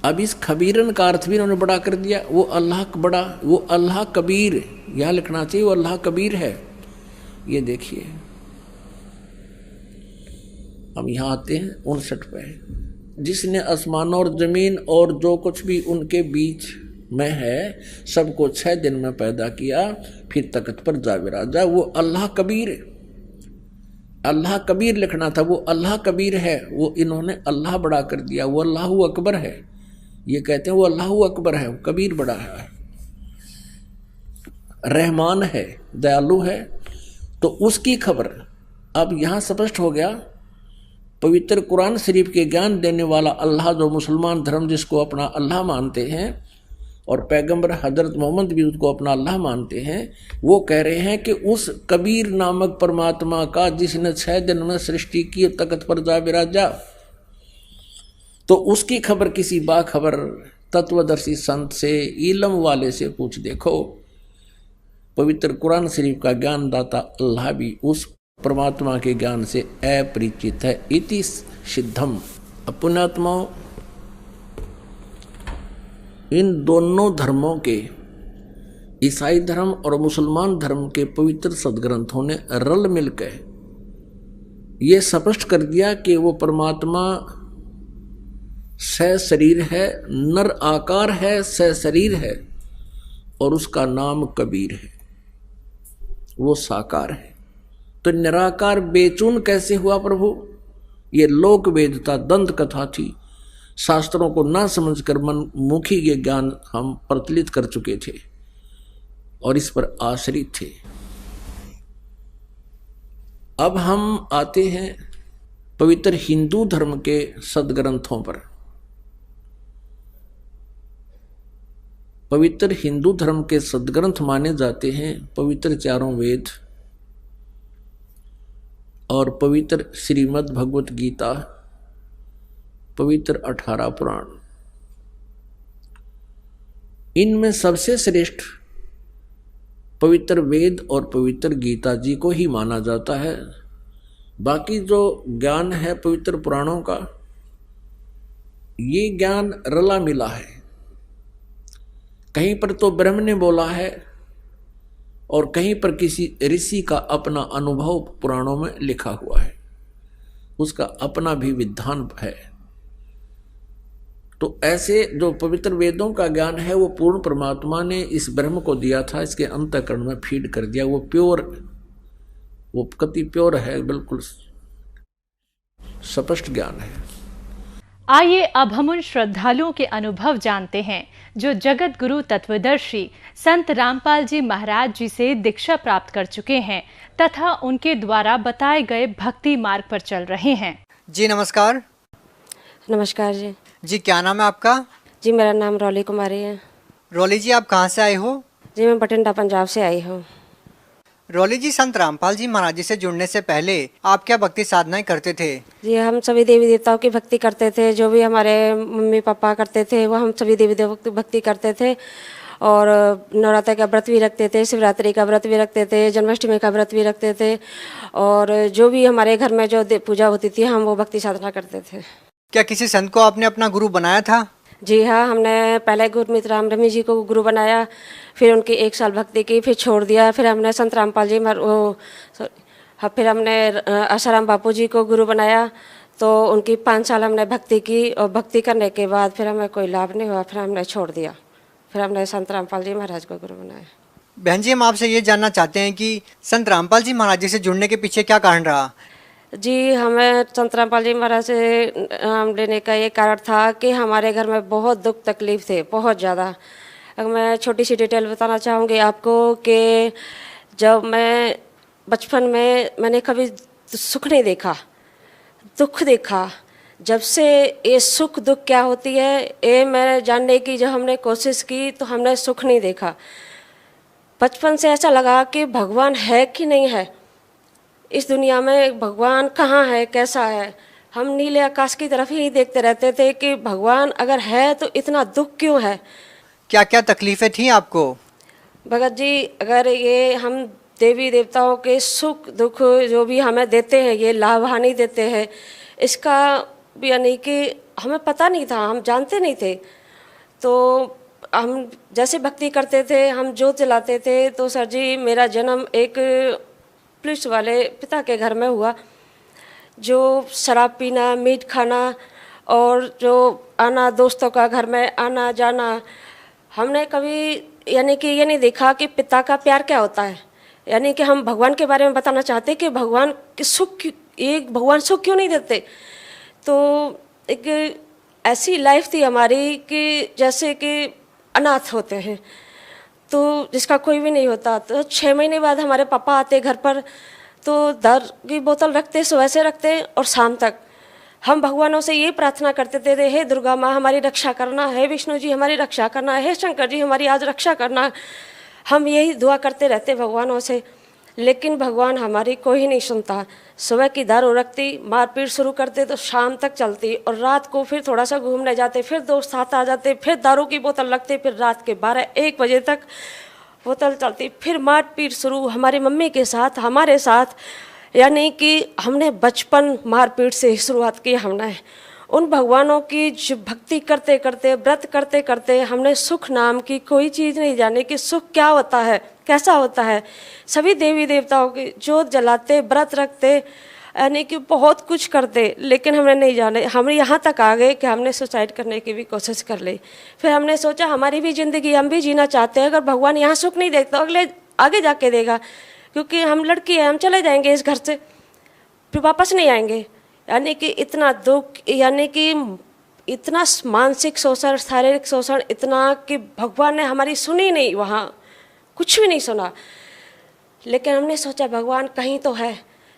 अब इस खबीरन का अर्थ भी उन्होंने बड़ा कर दिया। वो अल्लाह बड़ा, वो अल्लाह कबीर, यहाँ लिखना चाहिए वो अल्लाह कबीर है। ये देखिए हम यहाँ आते हैं 59 पे। जिसने आसमान और जमीन और जो कुछ भी उनके बीच में है सबको 6 दिन में पैदा किया, फिर तख्त पर जा बिराजा। वो अल्लाह कबीर, अल्लाह कबीर लिखना था, वो अल्लाह कबीर है। वो इन्होंने अल्लाह बड़ा कर दिया, वो अल्लाह अकबर है। ये कहते हैं वो अल्लाह अकबर है, कबीर बड़ा है। रहमान है, दयालु है। तो उसकी खबर अब यहाँ स्पष्ट हो गया। पवित्र कुरान शरीफ के ज्ञान देने वाला अल्लाह, जो मुसलमान धर्म जिसको अपना अल्लाह मानते हैं और पैगंबर हजरत मोहम्मद भी उसको अपना अल्लाह मानते हैं, वो कह रहे हैं कि उस कबीर नामक परमात्मा का जिसने 6 दिन में सृष्टि की तख्त पर जा बिराजा, तो उसकी खबर किसी बाखबर तत्वदर्शी संत से, इल्म वाले से पूछ देखो। पवित्र कुरान शरीफ का ज्ञान दाता अल्लाह भी उस परमात्मा के ज्ञान से अपरिचित है। इति सिद्धम। पुण्यात्माओं, इन दोनों धर्मों के, ईसाई धर्म और मुसलमान धर्म के पवित्र सदग्रंथों ने रल मिलकर ये स्पष्ट कर दिया कि वो परमात्मा सशरीर है, नर आकार है, सशरीर है और उसका नाम कबीर है, वो साकार है। तो निराकार बेचून कैसे हुआ प्रभु? ये लोक वेदता दंत कथा थी। शास्त्रों को ना समझकर मनमुखी ये ज्ञान हम प्रचलित कर चुके थे और इस पर आश्रित थे। अब हम आते हैं पवित्र हिंदू धर्म के सदग्रंथों पर, पवित्र हिंदू धर्म के सदग्रंथ माने जाते हैं पवित्र चारों वेद और पवित्र श्रीमद् भगवत गीता, पवित्र 18 पुराण। इनमें सबसे श्रेष्ठ पवित्र वेद और पवित्र गीता जी को ही माना जाता है। बाकी जो ज्ञान है पवित्र पुराणों का, ये ज्ञान रला मिला है। कहीं पर तो ब्रह्म ने बोला है और कहीं पर किसी ऋषि का अपना अनुभव पुराणों में लिखा हुआ है, उसका अपना भी विधान है। तो ऐसे जो पवित्र वेदों का ज्ञान है वो पूर्ण परमात्मा ने इस ब्रह्म को दिया था, इसके अंतःकरण में फीड कर दिया। वो प्योर, वो कति प्योर है, बिल्कुल स्पष्ट ज्ञान है। आइए अब हम उन श्रद्धालुओं के अनुभव जानते हैं जो जगत गुरु तत्वदर्शी संत रामपाल जी महाराज जी से दीक्षा प्राप्त कर चुके हैं तथा उनके द्वारा बताए गए भक्ति मार्ग पर चल रहे हैं। जी नमस्कार। नमस्कार जी। जी क्या नाम है आपका? जी मेरा नाम रौली कुमारी है। रौली जी आप कहाँ से आए हो? जी मैं बठिंडा पंजाब से आई हूँ। रौली जी, संत रामपाल जी महाराज जी से जुड़ने से पहले आप क्या भक्ति साधनाएं करते थे? जी हम सभी देवी देवताओं की भक्ति करते थे, जो भी हमारे मम्मी पापा करते थे वो हम सभी देवी देवताओं की भक्ति करते थे। और नवरात्र का व्रत भी रखते थे, शिवरात्रि का व्रत भी रखते थे, जन्माष्टमी का व्रत भी रखते थे। और जो भी हमारे घर में जो पूजा होती थी हम वो भक्ति साधना करते थे। क्या किसी संत को आपने अपना गुरु बनाया था? जी हाँ, हमने पहले गुरमीत राम रमी जी को गुरु बनाया, फिर उनकी 1 साल भक्ति की, फिर छोड़ दिया। फिर हमने संत रामपाल जी फिर हमने आसाराम बापू जी को गुरु बनाया, तो उनकी 5 साल हमने भक्ति की। और भक्ति करने के बाद फिर हमें कोई लाभ नहीं हुआ, फिर हमने छोड़ दिया। फिर हमने संत रामपाल जी महाराज को गुरु बनाया। बहन जी, हम आपसे ये जानना चाहते हैं कि संत रामपाल जी महाराज जी से जुड़ने के पीछे क्या कारण रहा? जी हमें संत रामपाल जी महाराज से नाम लेने का ये कारण था कि हमारे घर में बहुत दुख तकलीफ थे, बहुत ज़्यादा। मैं छोटी सी डिटेल बताना चाहूँगी आपको कि जब मैं बचपन में मैंने कभी सुख नहीं देखा, दुख देखा। जब से ये सुख दुख क्या होती है ये मैंने जानने की जब हमने कोशिश की तो हमने सुख नहीं देखा। बचपन से ऐसा लगा कि भगवान है कि नहीं है, इस दुनिया में भगवान कहाँ है, कैसा है। हम नीले आकाश की तरफ ही देखते रहते थे कि भगवान अगर है तो इतना दुख क्यों है। क्या क्या तकलीफें थी आपको? भगत जी, अगर ये हम देवी देवताओं के सुख दुख जो भी हमें देते हैं, ये लाभ हानि देते हैं, इसका यानी कि हमें पता नहीं था, हम जानते नहीं थे। तो हम जैसे भक्ति करते थे, हम जोत जलाते थे। तो सर जी, मेरा जन्म एक पुलिस वाले पिता के घर में हुआ, जो शराब पीना, मीट खाना और जो आना, दोस्तों का घर में आना जाना, हमने कभी यानी कि ये नहीं देखा कि पिता का प्यार क्या होता है। यानी कि हम भगवान के बारे में बताना चाहते कि भगवान के सुख, एक भगवान सुख क्यों नहीं देते। तो एक ऐसी लाइफ थी हमारी कि जैसे कि अनाथ होते हैं, तो जिसका कोई भी नहीं होता। तो 6 महीने बाद हमारे पापा आते घर पर, तो दारू की बोतल रखते, सुबह से रखते और शाम तक। हम भगवानों से ये प्रार्थना करते थे, हे दुर्गा माँ हमारी रक्षा करना, हे विष्णु जी हमारी रक्षा करना, हे शंकर जी हमारी आज रक्षा करना। हम यही दुआ करते रहते भगवानों से, लेकिन भगवान हमारी कोई नहीं सुनता। सुबह की दारू रखती, मारपीट शुरू करते तो शाम तक चलती, और रात को फिर थोड़ा सा घूमने जाते, फिर दोस्त साथ आ जाते, फिर दारू की बोतल रखते, फिर रात के 12-1 बजे तक बोतल चलती, फिर मारपीट शुरू हमारी मम्मी के साथ, हमारे साथ। यानी कि हमने बचपन मारपीट से ही शुरुआत की। हमने उन भगवानों की जो भक्ति करते करते, व्रत करते करते, हमने सुख नाम की कोई चीज़ नहीं जानी कि सुख क्या होता है, कैसा होता है। सभी देवी देवताओं की जोत जलाते, व्रत रखते, यानी कि बहुत कुछ करते, लेकिन हमने नहीं जाने। हम यहाँ तक आ गए कि हमने सुसाइड करने की भी कोशिश कर ली। फिर हमने सोचा हमारी भी ज़िंदगी हम भी जीना चाहते हैं, अगर भगवान यहाँ सुख नहीं देता अगले आगे जाके देगा, क्योंकि हम लड़की हैं, हम चले जाएंगे इस घर से, फिर वापस नहीं आएंगे। यानी कि इतना दुख, यानी कि इतना मानसिक शोषण, शारीरिक शोषण इतना कि भगवान ने हमारी सुनी नहीं, वहाँ कुछ भी नहीं सुना। लेकिन हमने सोचा भगवान कहीं तो है,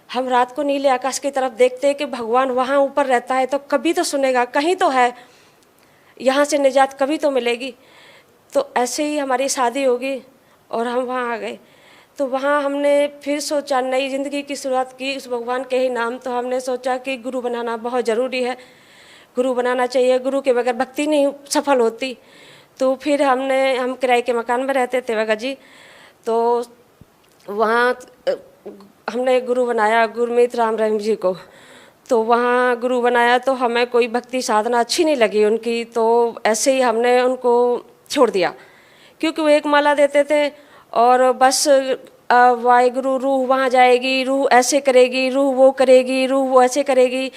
हम रात को नीले आकाश की तरफ देखते हैं कि भगवान वहाँ ऊपर रहता है, तो कभी तो सुनेगा, कहीं तो है, यहाँ से निजात कभी तो मिलेगी। तो ऐसे ही हमारी शादी होगी और हम वहाँ आ गए। तो वहाँ हमने फिर सोचा, नई ज़िंदगी की शुरुआत की उस भगवान के ही नाम। तो हमने सोचा कि गुरु बनाना बहुत ज़रूरी है, गुरु बनाना चाहिए, गुरु के बगैर भक्ति नहीं सफल होती। तो फिर हम किराए के मकान में रहते थे भगत जी, तो वहाँ हमने गुरु बनाया गुरमीत राम रहीम जी को। तो वहाँ गुरु बनाया तो हमें कोई भक्ति साधना अच्छी नहीं लगी उनकी, तो ऐसे ही हमने उनको छोड़ दिया, क्योंकि वो एक माला देते थे और बस वाहिगुरु, रूह वहाँ जाएगी, रूह ऐसे करेगी, रूह वो करेगी, रूह वो ऐसे करेगी।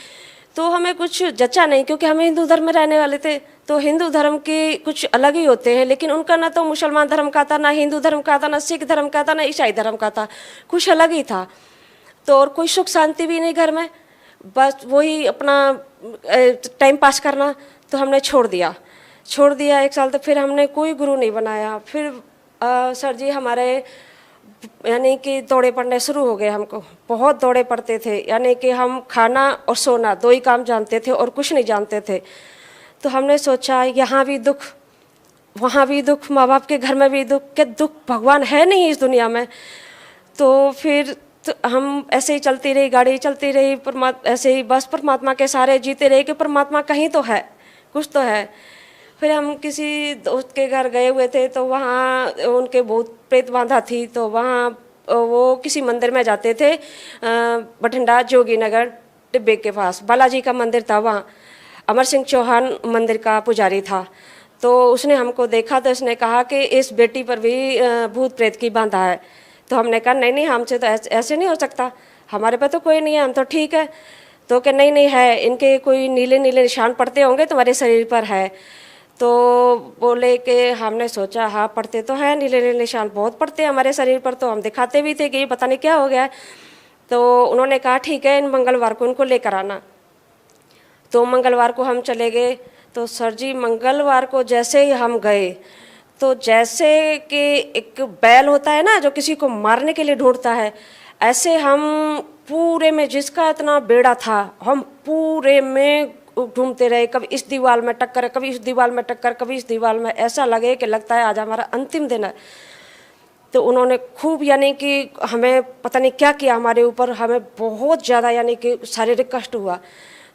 तो हमें कुछ जचा नहीं, क्योंकि हम हिंदू धर्म में रहने वाले थे। तो हिंदू धर्म के कुछ अलग ही होते हैं, लेकिन उनका ना तो मुसलमान धर्म का था, ना हिंदू धर्म का था, ना सिख धर्म का था, ना ईसाई धर्म का था, कुछ अलग ही था। तो और कोई सुख शांति भी नहीं घर में, बस वही अपना टाइम पास करना। तो हमने छोड़ दिया 1 साल। तो फिर हमने कोई गुरु नहीं बनाया। फिर सर जी हमारे यानी कि दौड़े पड़ने शुरू हो गए, हमको बहुत दौड़े पड़ते थे, यानी कि हम खाना और सोना 2 ही काम जानते थे और कुछ नहीं जानते थे। तो हमने सोचा यहाँ भी दुख, वहाँ भी दुख, माँ बाप के घर में भी दुख, कि दुख भगवान है नहीं इस दुनिया में। तो फिर तो हम ऐसे ही चलती रही, गाड़ी चलती रही, ऐसे ही बस परमात्मा के सहारे जीते रहे कि परमात्मा कहीं तो है, कुछ तो है। फिर हम किसी दोस्त के घर गए हुए थे, तो वहाँ उनके बहुत प्रेत बांधा थी। तो वहाँ वो किसी मंदिर में जाते थे, बठिंडा जोगी नगर टिब्बे के पास बालाजी का मंदिर था, वहाँ अमर सिंह चौहान मंदिर का पुजारी था। तो उसने हमको देखा, तो उसने कहा कि इस बेटी पर भी भूत प्रेत की बांधा है। तो हमने कहा नहीं हमसे तो ऐसे नहीं हो सकता, हमारे पे तो कोई नहीं है, हम तो ठीक है। तो कि नहीं है, इनके कोई नीले नीले निशान पड़ते होंगे, तुम्हारे शरीर पर है। तो बोले कि हमने सोचा हाँ पड़ते तो है, नीले नीले निशान बहुत पड़ते हैं हमारे शरीर पर। तो हम दिखाते भी थे कि ये पता नहीं क्या हो गया है। तो उन्होंने कहा ठीक है, इन मंगलवार को इनको लेकर आना। तो मंगलवार को हम चले गए। तो सर जी मंगलवार को जैसे ही हम गए, तो जैसे कि एक बैल होता है ना जो किसी को मारने के लिए ढूंढता है, ऐसे हम पूरे में, जिसका इतना बेड़ा था, हम पूरे में ढूंढते रहे। कभी इस दीवार में टक्कर, कभी इस दीवार में टक्कर, कभी इस दीवार में। ऐसा लगे कि लगता है आज हमारा अंतिम दिन है। तो उन्होंने खूब यानी कि हमें पता नहीं क्या किया हमारे ऊपर, हमें बहुत ज़्यादा यानी कि शारीरिक कष्ट हुआ।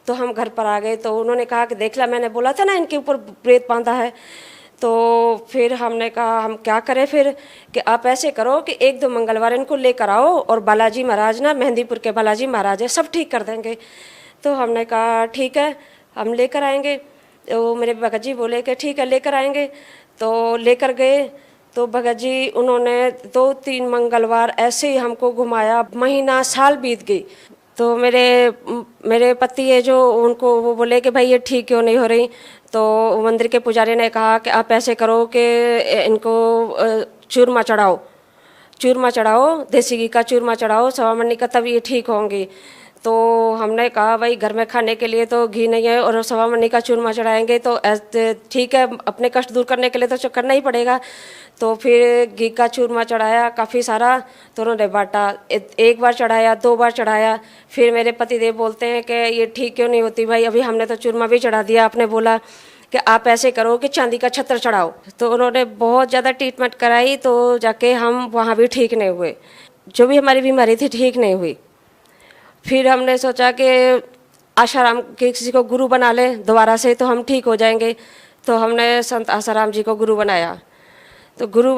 तो हम घर पर आ गए। तो उन्होंने कहा कि देख ला, मैंने बोला था ना इनके ऊपर प्रेत बांधा है। तो फिर हमने कहा हम क्या करें फिर, कि आप ऐसे करो कि 1-2 मंगलवार इनको लेकर आओ, और बालाजी महाराज ना, मेहंदीपुर के बालाजी महाराज है, सब ठीक कर देंगे। तो हमने कहा ठीक है, हम लेकर आएंगे। तो मेरे भगत जी बोले कि ठीक है लेकर आएंगे। तो लेकर गए। तो भगत जी उन्होंने 2-3 मंगलवार ऐसे ही हमको घुमाया, महीना साल बीत गई। तो मेरे पति है जो, उनको वो बोले कि भाई ये ठीक क्यों नहीं हो रही। तो मंदिर के पुजारी ने कहा कि आप ऐसे करो कि इनको चूरमा चढ़ाओ, देसी घी का चूरमा चढ़ाओ, सवा महीने का, तब ये ठीक होंगी। तो हमने कहा भाई घर में खाने के लिए तो घी नहीं है, और सवा महीने का चूरमा चढ़ाएंगे तो ठीक है, अपने कष्ट दूर करने के लिए तो करना ही पड़ेगा। तो फिर घी का चूरमा चढ़ाया काफ़ी सारा। तो उन्होंने बांटा, 1 बार चढ़ाया, 2 बार चढ़ाया। फिर मेरे पतिदेव बोलते हैं कि ये ठीक क्यों नहीं होती भाई, अभी हमने तो चूरमा भी चढ़ा दिया। आपने बोला कि आप ऐसे करो कि चांदी का छत्र चढ़ाओ। तो उन्होंने बहुत ज़्यादा ट्रीटमेंट कराई, तो जाके हम वहाँ भी ठीक नहीं हुए, जो भी हमारी बीमारी थी ठीक नहीं हुई। फिर हमने सोचा कि आशाराम के किसी को गुरु बना ले दोबारा से, तो हम ठीक हो जाएंगे। तो हमने संत आशाराम जी को गुरु बनाया। तो गुरु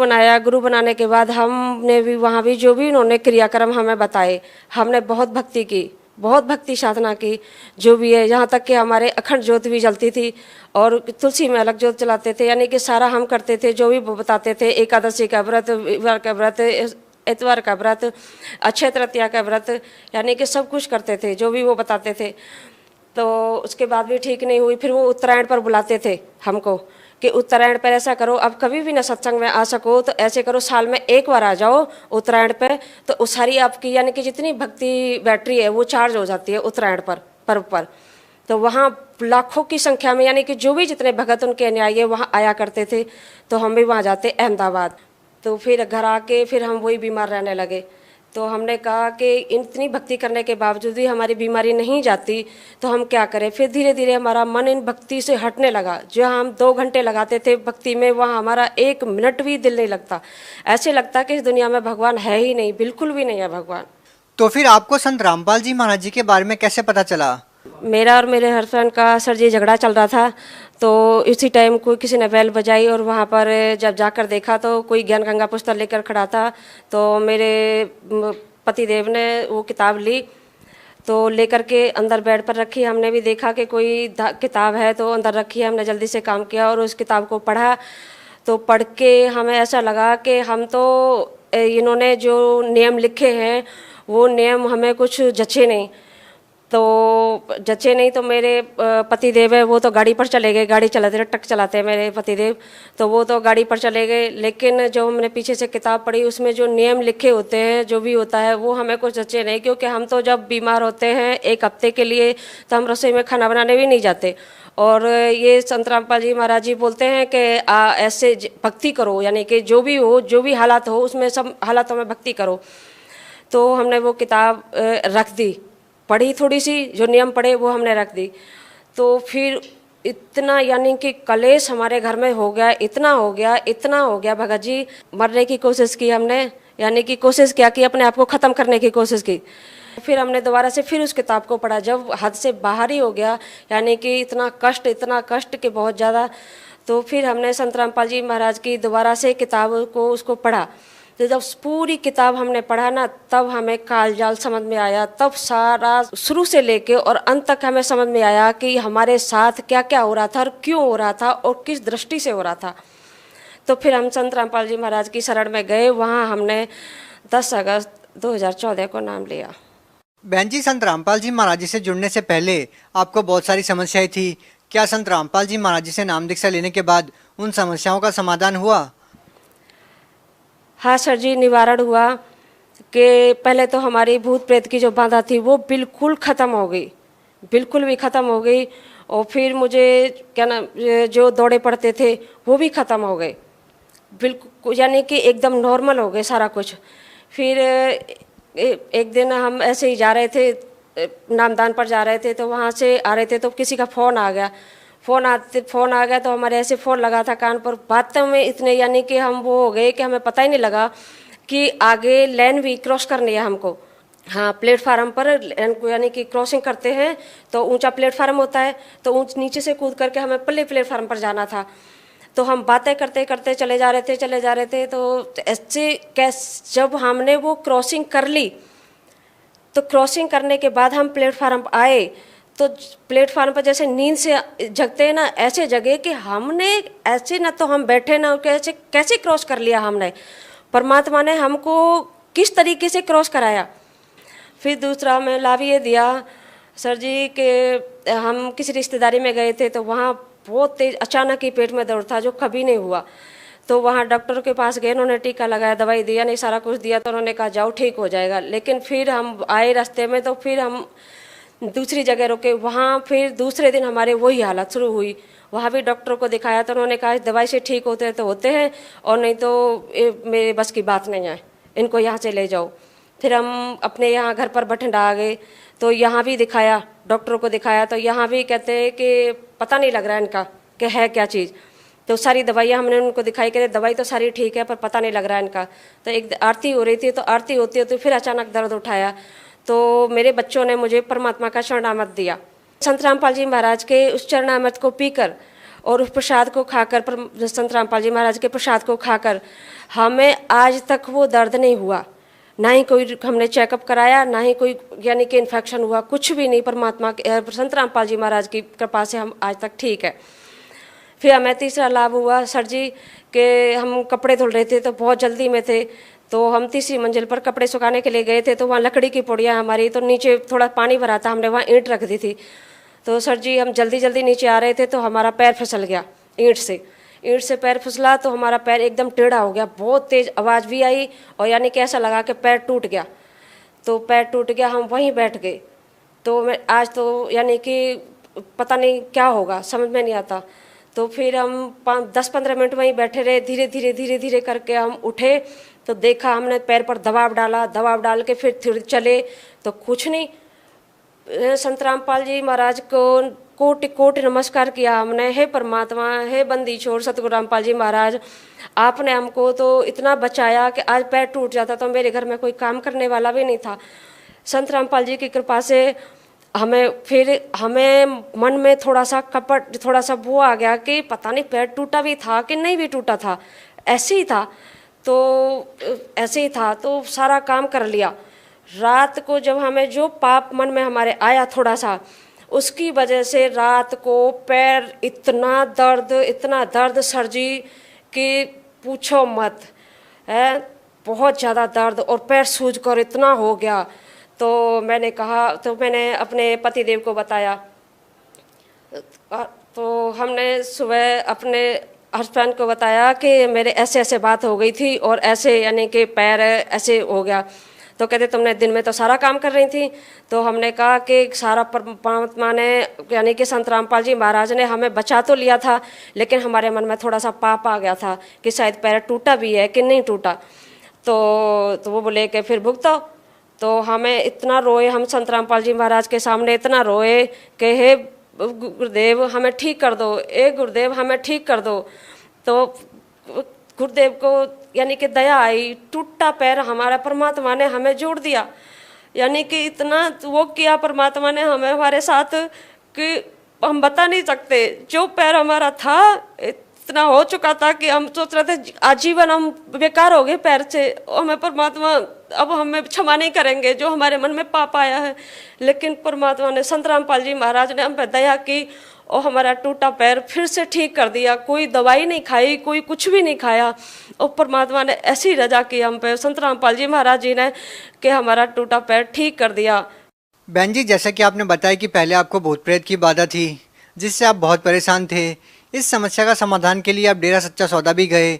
बनाने के बाद हमने भी वहाँ भी जो भी उन्होंने क्रियाक्रम हमें बताए, हमने बहुत भक्ति की, बहुत भक्ति साधना की, जो भी है। यहाँ तक कि हमारे अखंड ज्योत भी जलती थी, और तुलसी में अलग ज्योत जलाते थे, यानी कि सारा हम करते थे जो भी वो बताते थे। एकादशी का व्रत, वीरवार का व्रत, इतवार का व्रत, अक्षय तृतीया का व्रत, यानी कि सब कुछ करते थे जो भी वो बताते थे। तो उसके बाद भी ठीक नहीं हुई। फिर वो उत्तरायण पर बुलाते थे हमको कि उत्तरायण पर ऐसा करो, अब कभी भी ना सत्संग में आ सको तो ऐसे करो, साल में 1 बार आ जाओ उत्तरायण पे, तो उस सारी आपकी यानी कि जितनी भक्ति बैटरी है वो चार्ज हो जाती है उत्तरायण पर, पर्व पर। तो वहाँ लाखों की संख्या में यानी कि जो भी जितने भगत उनके अनुयायी वहाँ आया करते थे। तो हम भी वहाँ जाते अहमदाबाद। तो फिर घर आके फिर हम वही बीमार रहने लगे। तो हमने कहा कि इतनी भक्ति करने के बावजूद भी हमारी बीमारी नहीं जाती तो हम क्या करें। फिर धीरे धीरे हमारा मन इन भक्ति से हटने लगा। जो हम 2 घंटे लगाते थे भक्ति में, वहाँ हमारा 1 मिनट भी दिल नहीं लगता। ऐसे लगता कि इस दुनिया में भगवान है ही नहीं, बिल्कुल भी नहीं है भगवान। तो फिर आपको संत रामपाल जी महाराज जी के बारे में कैसे पता चला? मेरा और मेरे हस्बैंड का सर जी झगड़ा चल रहा था, तो इसी टाइम कोई किसी ने बैल बजाई और वहाँ पर जब जाकर देखा तो कोई ज्ञान गंगा पुस्तक लेकर खड़ा था। तो मेरे पतिदेव ने वो किताब ली, तो लेकर के अंदर बेड पर रखी। हमने भी देखा कि कोई किताब है तो अंदर रखी। हमने जल्दी से काम किया और उस किताब को पढ़ा। तो पढ़ के हमें ऐसा लगा कि हम तो इन्होंने जो नियम लिखे हैं वो नियम हमें कुछ जचे नहीं। तो मेरे पतिदेव है वो तो गाड़ी पर चले गए, गाड़ी चलाते ट्रक चलाते हैं मेरे पतिदेव, तो वो तो गाड़ी पर चले गए। लेकिन जो हमने पीछे से किताब पढ़ी उसमें जो नियम लिखे होते हैं, जो भी होता है वो हमें कुछ जचे नहीं। क्योंकि हम तो जब बीमार होते हैं 1 हफ्ते के लिए तो हम रसोई में खाना बनाने भी नहीं जाते। और ये संत रामपाल जी महाराज जी बोलते हैं कि ऐसे भक्ति करो, यानी कि जो भी हो, जो भी हालात हो उसमें सब हालातों में भक्ति करो। तो हमने वो किताब रख दी, पढ़ी थोड़ी सी, जो नियम पढ़े वो हमने रख दी। तो फिर इतना यानी कि कलेश हमारे घर में हो गया, इतना हो गया भगत जी, मरने की कोशिश की हमने, यानी कि कोशिश क्या की, अपने आप को ख़त्म करने की कोशिश की। फिर हमने दोबारा से फिर उस किताब को पढ़ा। जब हद से बाहर ही हो गया, यानी कि इतना कष्ट कि बहुत ज़्यादा, तो फिर हमने संत रामपाल जी महाराज की दोबारा से किताब को उसको पढ़ा। तो जब पूरी किताब हमने पढ़ा ना, तब हमें कालजाल समझ में आया। तब सारा शुरू से लेके और अंत तक हमें समझ में आया कि हमारे साथ क्या क्या हो रहा था और क्यों हो रहा था और किस दृष्टि से हो रहा था। तो फिर हम संत रामपाल जी महाराज की शरण में गए। वहाँ हमने 10 अगस्त 2014 को नाम लिया। बहन जी, संत रामपाल जी महाराज जी से जुड़ने से पहले आपको बहुत सारी समस्याएं थी। क्या संत रामपाल जी महाराज जी से नाम दीक्षा लेने के बाद उन समस्याओं का समाधान हुआ? हाँ सर जी, निवारण हुआ कि पहले तो हमारी भूत प्रेत की जो बाधा थी वो बिल्कुल ख़त्म हो गई, बिल्कुल भी ख़त्म हो गई। और फिर मुझे क्या ना, जो दौड़े पड़ते थे वो भी ख़त्म हो गए, बिल्कुल, यानी कि एकदम नॉर्मल हो गए सारा कुछ। फिर एक दिन हम ऐसे ही जा रहे थे, नामदान पर जा रहे थे, तो वहाँ से आ रहे थे तो किसी का फ़ोन आ गया। फ़ोन आ गया तो हमारे ऐसे फ़ोन लगा था कान पर। बातों में इतने यानी कि हम वो हो गए कि हमें पता ही नहीं लगा कि आगे लाइन भी क्रॉस करनी है हमको। हाँ, प्लेटफार्म पर यानी कि क्रॉसिंग करते हैं तो ऊंचा प्लेटफार्म होता है, तो नीचे से कूद करके हमें पल्ले प्लेटफार्म पर जाना था। तो हम बातें करते करते चले जा रहे थे। तो ऐसे जब हमने वो क्रॉसिंग कर ली, तो क्रॉसिंग करने के बाद हम प्लेटफार्म पर आए, तो प्लेटफार्म पर जैसे नींद से जगते हैं ना, ऐसे जगे कि हमने ऐसे ना, तो हम बैठे ना, कैसे क्रॉस कर लिया हमने। परमात्मा ने हमको किस तरीके से क्रॉस कराया। फिर दूसरा हमें लाभ ये दिया सर जी कि हम किसी रिश्तेदारी में गए थे, तो वहाँ बहुत तेज अचानक ही पेट में दर्द था जो कभी नहीं हुआ। तो वहाँ डॉक्टर के पास गए, उन्होंने टीका लगाया, दवाई दिया, नहीं सारा कुछ दिया, तो उन्होंने कहा जाओ ठीक हो जाएगा। लेकिन फिर हम आए रास्ते में, तो फिर हम दूसरी जगह रुके। वहाँ फिर दूसरे दिन हमारे वही हालत शुरू हुई। वहाँ भी डॉक्टर को दिखाया तो उन्होंने कहा इस दवाई से ठीक होते हैं तो होते हैं, और नहीं तो मेरे बस की बात नहीं है, इनको यहाँ से ले जाओ। फिर हम अपने यहाँ घर पर बठिंडा आ गए, तो यहाँ भी दिखाया, डॉक्टरों को दिखाया, तो यहाँ भी कहते हैं कि पता नहीं लग रहा है इनका कि है क्या चीज़। तो सारी दवाइयाँ हमने उनको दिखाई कि दवाई तो सारी ठीक है पर पता नहीं लग रहा है इनका। तो एक आरती हो रही थी, तो आरती होती होती फिर अचानक दर्द उठाया। तो मेरे बच्चों ने मुझे परमात्मा का शरणामत दिया। संत रामपाल जी महाराज के उस चरणामृत को पीकर और उस प्रसाद को खाकर, संत रामपाल जी महाराज के प्रसाद को खाकर हमें आज तक वो दर्द नहीं हुआ। ना ही कोई हमने चेकअप कराया, ना ही कोई यानी कि इन्फेक्शन हुआ, कुछ भी नहीं। परमात्मा के संत रामपाल जी महाराज की कृपा से हम आज तक ठीक है। फिर हमें तीसरा लाभ हुआ सर जी कि हम कपड़े धुल रहे थे, तो बहुत जल्दी में थे, तो हम तीसरी मंजिल पर कपड़े सुखाने के लिए गए थे। तो वहाँ लकड़ी की पुड़िया हमारी, तो नीचे थोड़ा पानी भरा था, हमने वहाँ ईंट रख दी थी। तो सर जी हम जल्दी जल्दी नीचे आ रहे थे, तो हमारा पैर फिसल गया ईंट से पैर फिसला, तो हमारा पैर एकदम टेढ़ा हो गया। बहुत तेज आवाज़ भी आई और यानी कि ऐसा लगा कि पैर टूट गया। तो पैर टूट गया, हम वहीं बैठ गए। तो मैं आज तो यानी कि पता नहीं क्या होगा, समझ में नहीं आता। तो फिर हम 10-15 मिनट वहीं बैठे रहे। धीरे धीरे करके हम उठे, तो देखा हमने, पैर पर दबाव डाला, दबाव डाल के फिर चले तो कुछ नहीं। संत रामपाल जी महाराज को कोटि कोटि नमस्कार किया हमने। हे परमात्मा, हे बंदी छोड़ सतगुरु रामपाल जी महाराज, आपने हमको तो इतना बचाया कि आज पैर टूट जाता तो मेरे घर में कोई काम करने वाला भी नहीं था। संत रामपाल जी की कृपा से हमें मन में थोड़ा सा कपट, थोड़ा सा वो आ गया कि पता नहीं पैर टूटा भी था कि नहीं भी टूटा था, ऐसे ही था। तो ऐसे ही था तो सारा काम कर लिया। रात को जब हमें जो पाप मन में हमारे आया थोड़ा सा, उसकी वजह से रात को पैर इतना दर्द सर जी कि पूछो मत है, बहुत ज़्यादा दर्द, और पैर सूज कर इतना हो गया। तो मैंने कहा, तो मैंने अपने पतिदेव को बताया। तो हमने सुबह अपने हस्बैंड को बताया कि मेरे ऐसे ऐसे बात हो गई थी और ऐसे यानी कि पैर ऐसे हो गया। तो कहते तुमने दिन में तो सारा काम कर रही थी। तो हमने कहा कि सारा परमात्मा ने यानी कि संत रामपाल जी महाराज ने हमें बचा तो लिया था, लेकिन हमारे मन में थोड़ा सा पाप आ गया था कि शायद पैर टूटा भी है कि नहीं टूटा। तो वो बोले कि फिर भुगतो। तो हमें इतना रोए, हम संत रामपाल जी महाराज के सामने इतना रोए कि हे गुरुदेव हमें ठीक कर दो, ए गुरुदेव हमें ठीक कर दो। तो गुरुदेव को यानी कि दया आई, टूटा पैर हमारा परमात्मा ने हमें जोड़ दिया। यानी कि इतना वो किया परमात्मा ने हमें हमारे साथ कि हम बता नहीं सकते। जो पैर हमारा था इतना हो चुका था कि हम सोच रहे थे आजीवन हम बेकार हो गए पैर से, हमें परमात्मा अब हमें क्षमा नहीं करेंगे जो हमारे मन में पाप आया है। लेकिन परमात्मा ने, संत रामपाल जी महाराज ने हम पर दया की और हमारा टूटा पैर फिर से ठीक कर दिया। कोई दवाई नहीं खाई, कोई कुछ भी नहीं खाया, और परमात्मा ने ऐसी रजा की हम पे, संत रामपाल जी महाराज जी ने, कि हमारा टूटा पैर ठीक कर दिया। बहन जी, जैसा कि आपने बताया कि पहले आपको भूत प्रेत की बाधा थी जिससे आप बहुत परेशान थे। इस समस्या का समाधान के लिए आप डेरा सच्चा सौदा भी गए,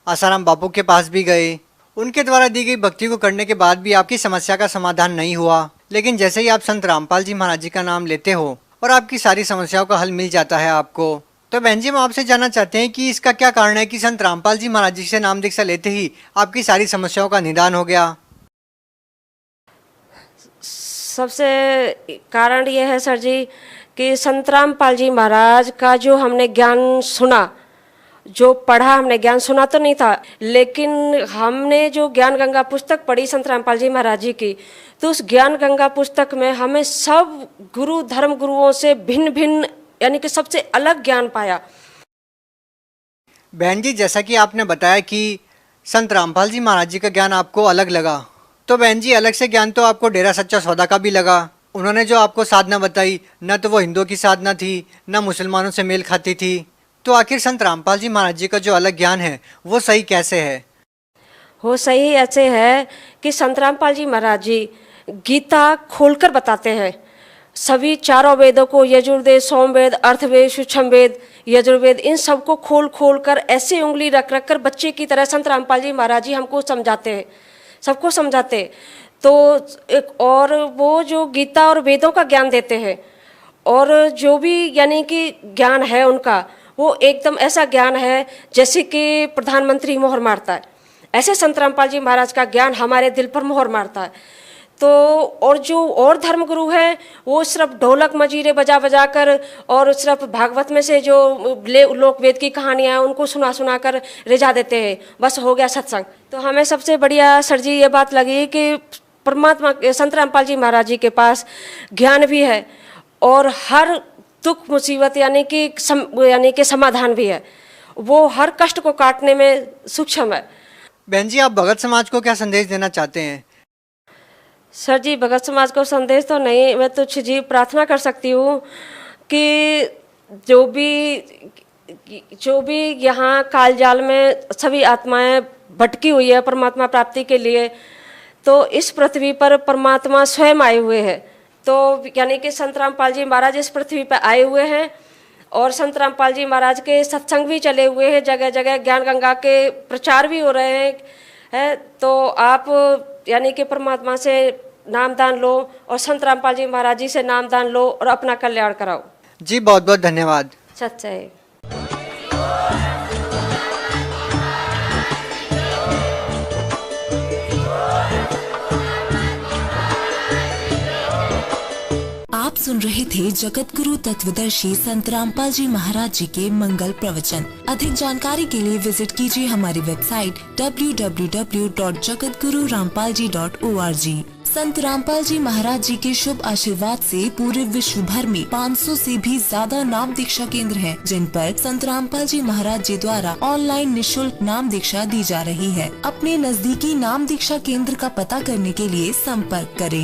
आसाराम बापू के पास भी गए। उनके द्वारा दी गई भक्ति को करने के बाद भी आपकी समस्या का समाधान नहीं हुआ। लेकिन जैसे ही आप संत रामपाल जी महाराज जी का नाम लेते हो और आपकी सारी समस्याओं का हल मिल जाता है आपको। तो बहन जी, हम आपसे जानना चाहते हैं कि इसका क्या कारण है कि संत रामपाल जी महाराज जी से नाम दीक्षा लेते ही आपकी सारी समस्याओं का निदान हो गया। सबसे कारण ये है सर जी कि संत रामपाल जी महाराज का जो हमने ज्ञान सुना, जो पढ़ा, हमने ज्ञान सुना तो नहीं था, लेकिन हमने जो ज्ञान गंगा पुस्तक पढ़ी संत रामपाल जी महाराज जी की, तो उस ज्ञान गंगा पुस्तक में हमें सब गुरु धर्म गुरुओं से भिन्न भिन्न यानी कि सबसे अलग ज्ञान पाया। बहन जी, जैसा कि आपने बताया कि संत रामपाल जी महाराज जी का ज्ञान आपको अलग लगा, तो बहन जी अलग से ज्ञान तो आपको डेरा सच्चा सौदा का भी लगा। उन्होंने जो आपको साधना बताई, न तो वो हिंदुओं की साधना थी, न मुसलमानों से मेल खाती थी। तो आखिर संत रामपाल जी महाराज जी का जो अलग ज्ञान है वो सही कैसे है? वो सही ऐसे है कि संत रामपाल जी महाराज जी गीता खोलकर बताते हैं। सभी चारों वेदों को, यजुर्वेद, सोमवेद, अर्थवेद, सूक्ष्म वेद, यजुर्वेद, इन सबको खोल खोल कर ऐसे उंगली रख रख कर बच्चे की तरह संत रामपाल जी महाराज जी हमको समझाते हैं, सबको समझाते। तो एक और वो जो गीता और वेदों का ज्ञान देते हैं, और जो भी यानी कि ज्ञान है उनका, वो एकदम ऐसा ज्ञान है जैसे कि प्रधानमंत्री मोहर मारता है, ऐसे संत रामपाल जी महाराज का ज्ञान हमारे दिल पर मोहर मारता है। तो और जो और धर्मगुरु हैं वो सिर्फ ढोलक मजीरे बजा बजा कर और सिर्फ भागवत में से जो लोक वेद की कहानियाँ उनको सुना सुना कर रिझा देते हैं, बस हो गया सत्संग। तो हमें सबसे बढ़िया सर जी ये बात लगी कि परमात्मा संत रामपाल जी महाराज जी के पास ज्ञान भी है और हर दुख मुसीबत यानी कि समाधान भी है, वो हर कष्ट को काटने में सूक्ष्म है। बहन जी, आप भगत समाज को क्या संदेश देना चाहते हैं? सर जी, भगत समाज को संदेश तो नहीं, मैं तो जी प्रार्थना कर सकती हूँ कि जो भी यहाँ काल जाल में सभी आत्माएं भटकी हुई है परमात्मा प्राप्ति के लिए, तो इस पृथ्वी पर परमात्मा स्वयं आए हुए हैं। तो यानी कि संत रामपाल जी महाराज इस पृथ्वी पर आए हुए हैं और संत रामपाल जी महाराज के सत्संग भी चले हुए हैं, जगह जगह ज्ञान गंगा के प्रचार भी हो रहे हैं। तो आप यानी कि परमात्मा से नामदान लो और संत रामपाल जी महाराज जी से नामदान लो और अपना कल्याण कराओ। जी बहुत बहुत धन्यवाद। सच्चा है। सुन रहे थे जगत गुरु तत्वदर्शी संत रामपाल जी महाराज जी के मंगल प्रवचन। अधिक जानकारी के लिए विजिट कीजिए हमारी वेबसाइट www.jagatgururampalji.org। संत रामपाल जी महाराज जी के शुभ आशीर्वाद से पूरे विश्व भर में 500 से भी ज्यादा नाम दीक्षा केंद्र हैं, जिन पर संत रामपाल जी महाराज जी द्वारा ऑनलाइन निशुल्क नाम दीक्षा दी जा रही है। अपने नजदीकी नाम दीक्षा केंद्र का पता करने के लिए संपर्क करें।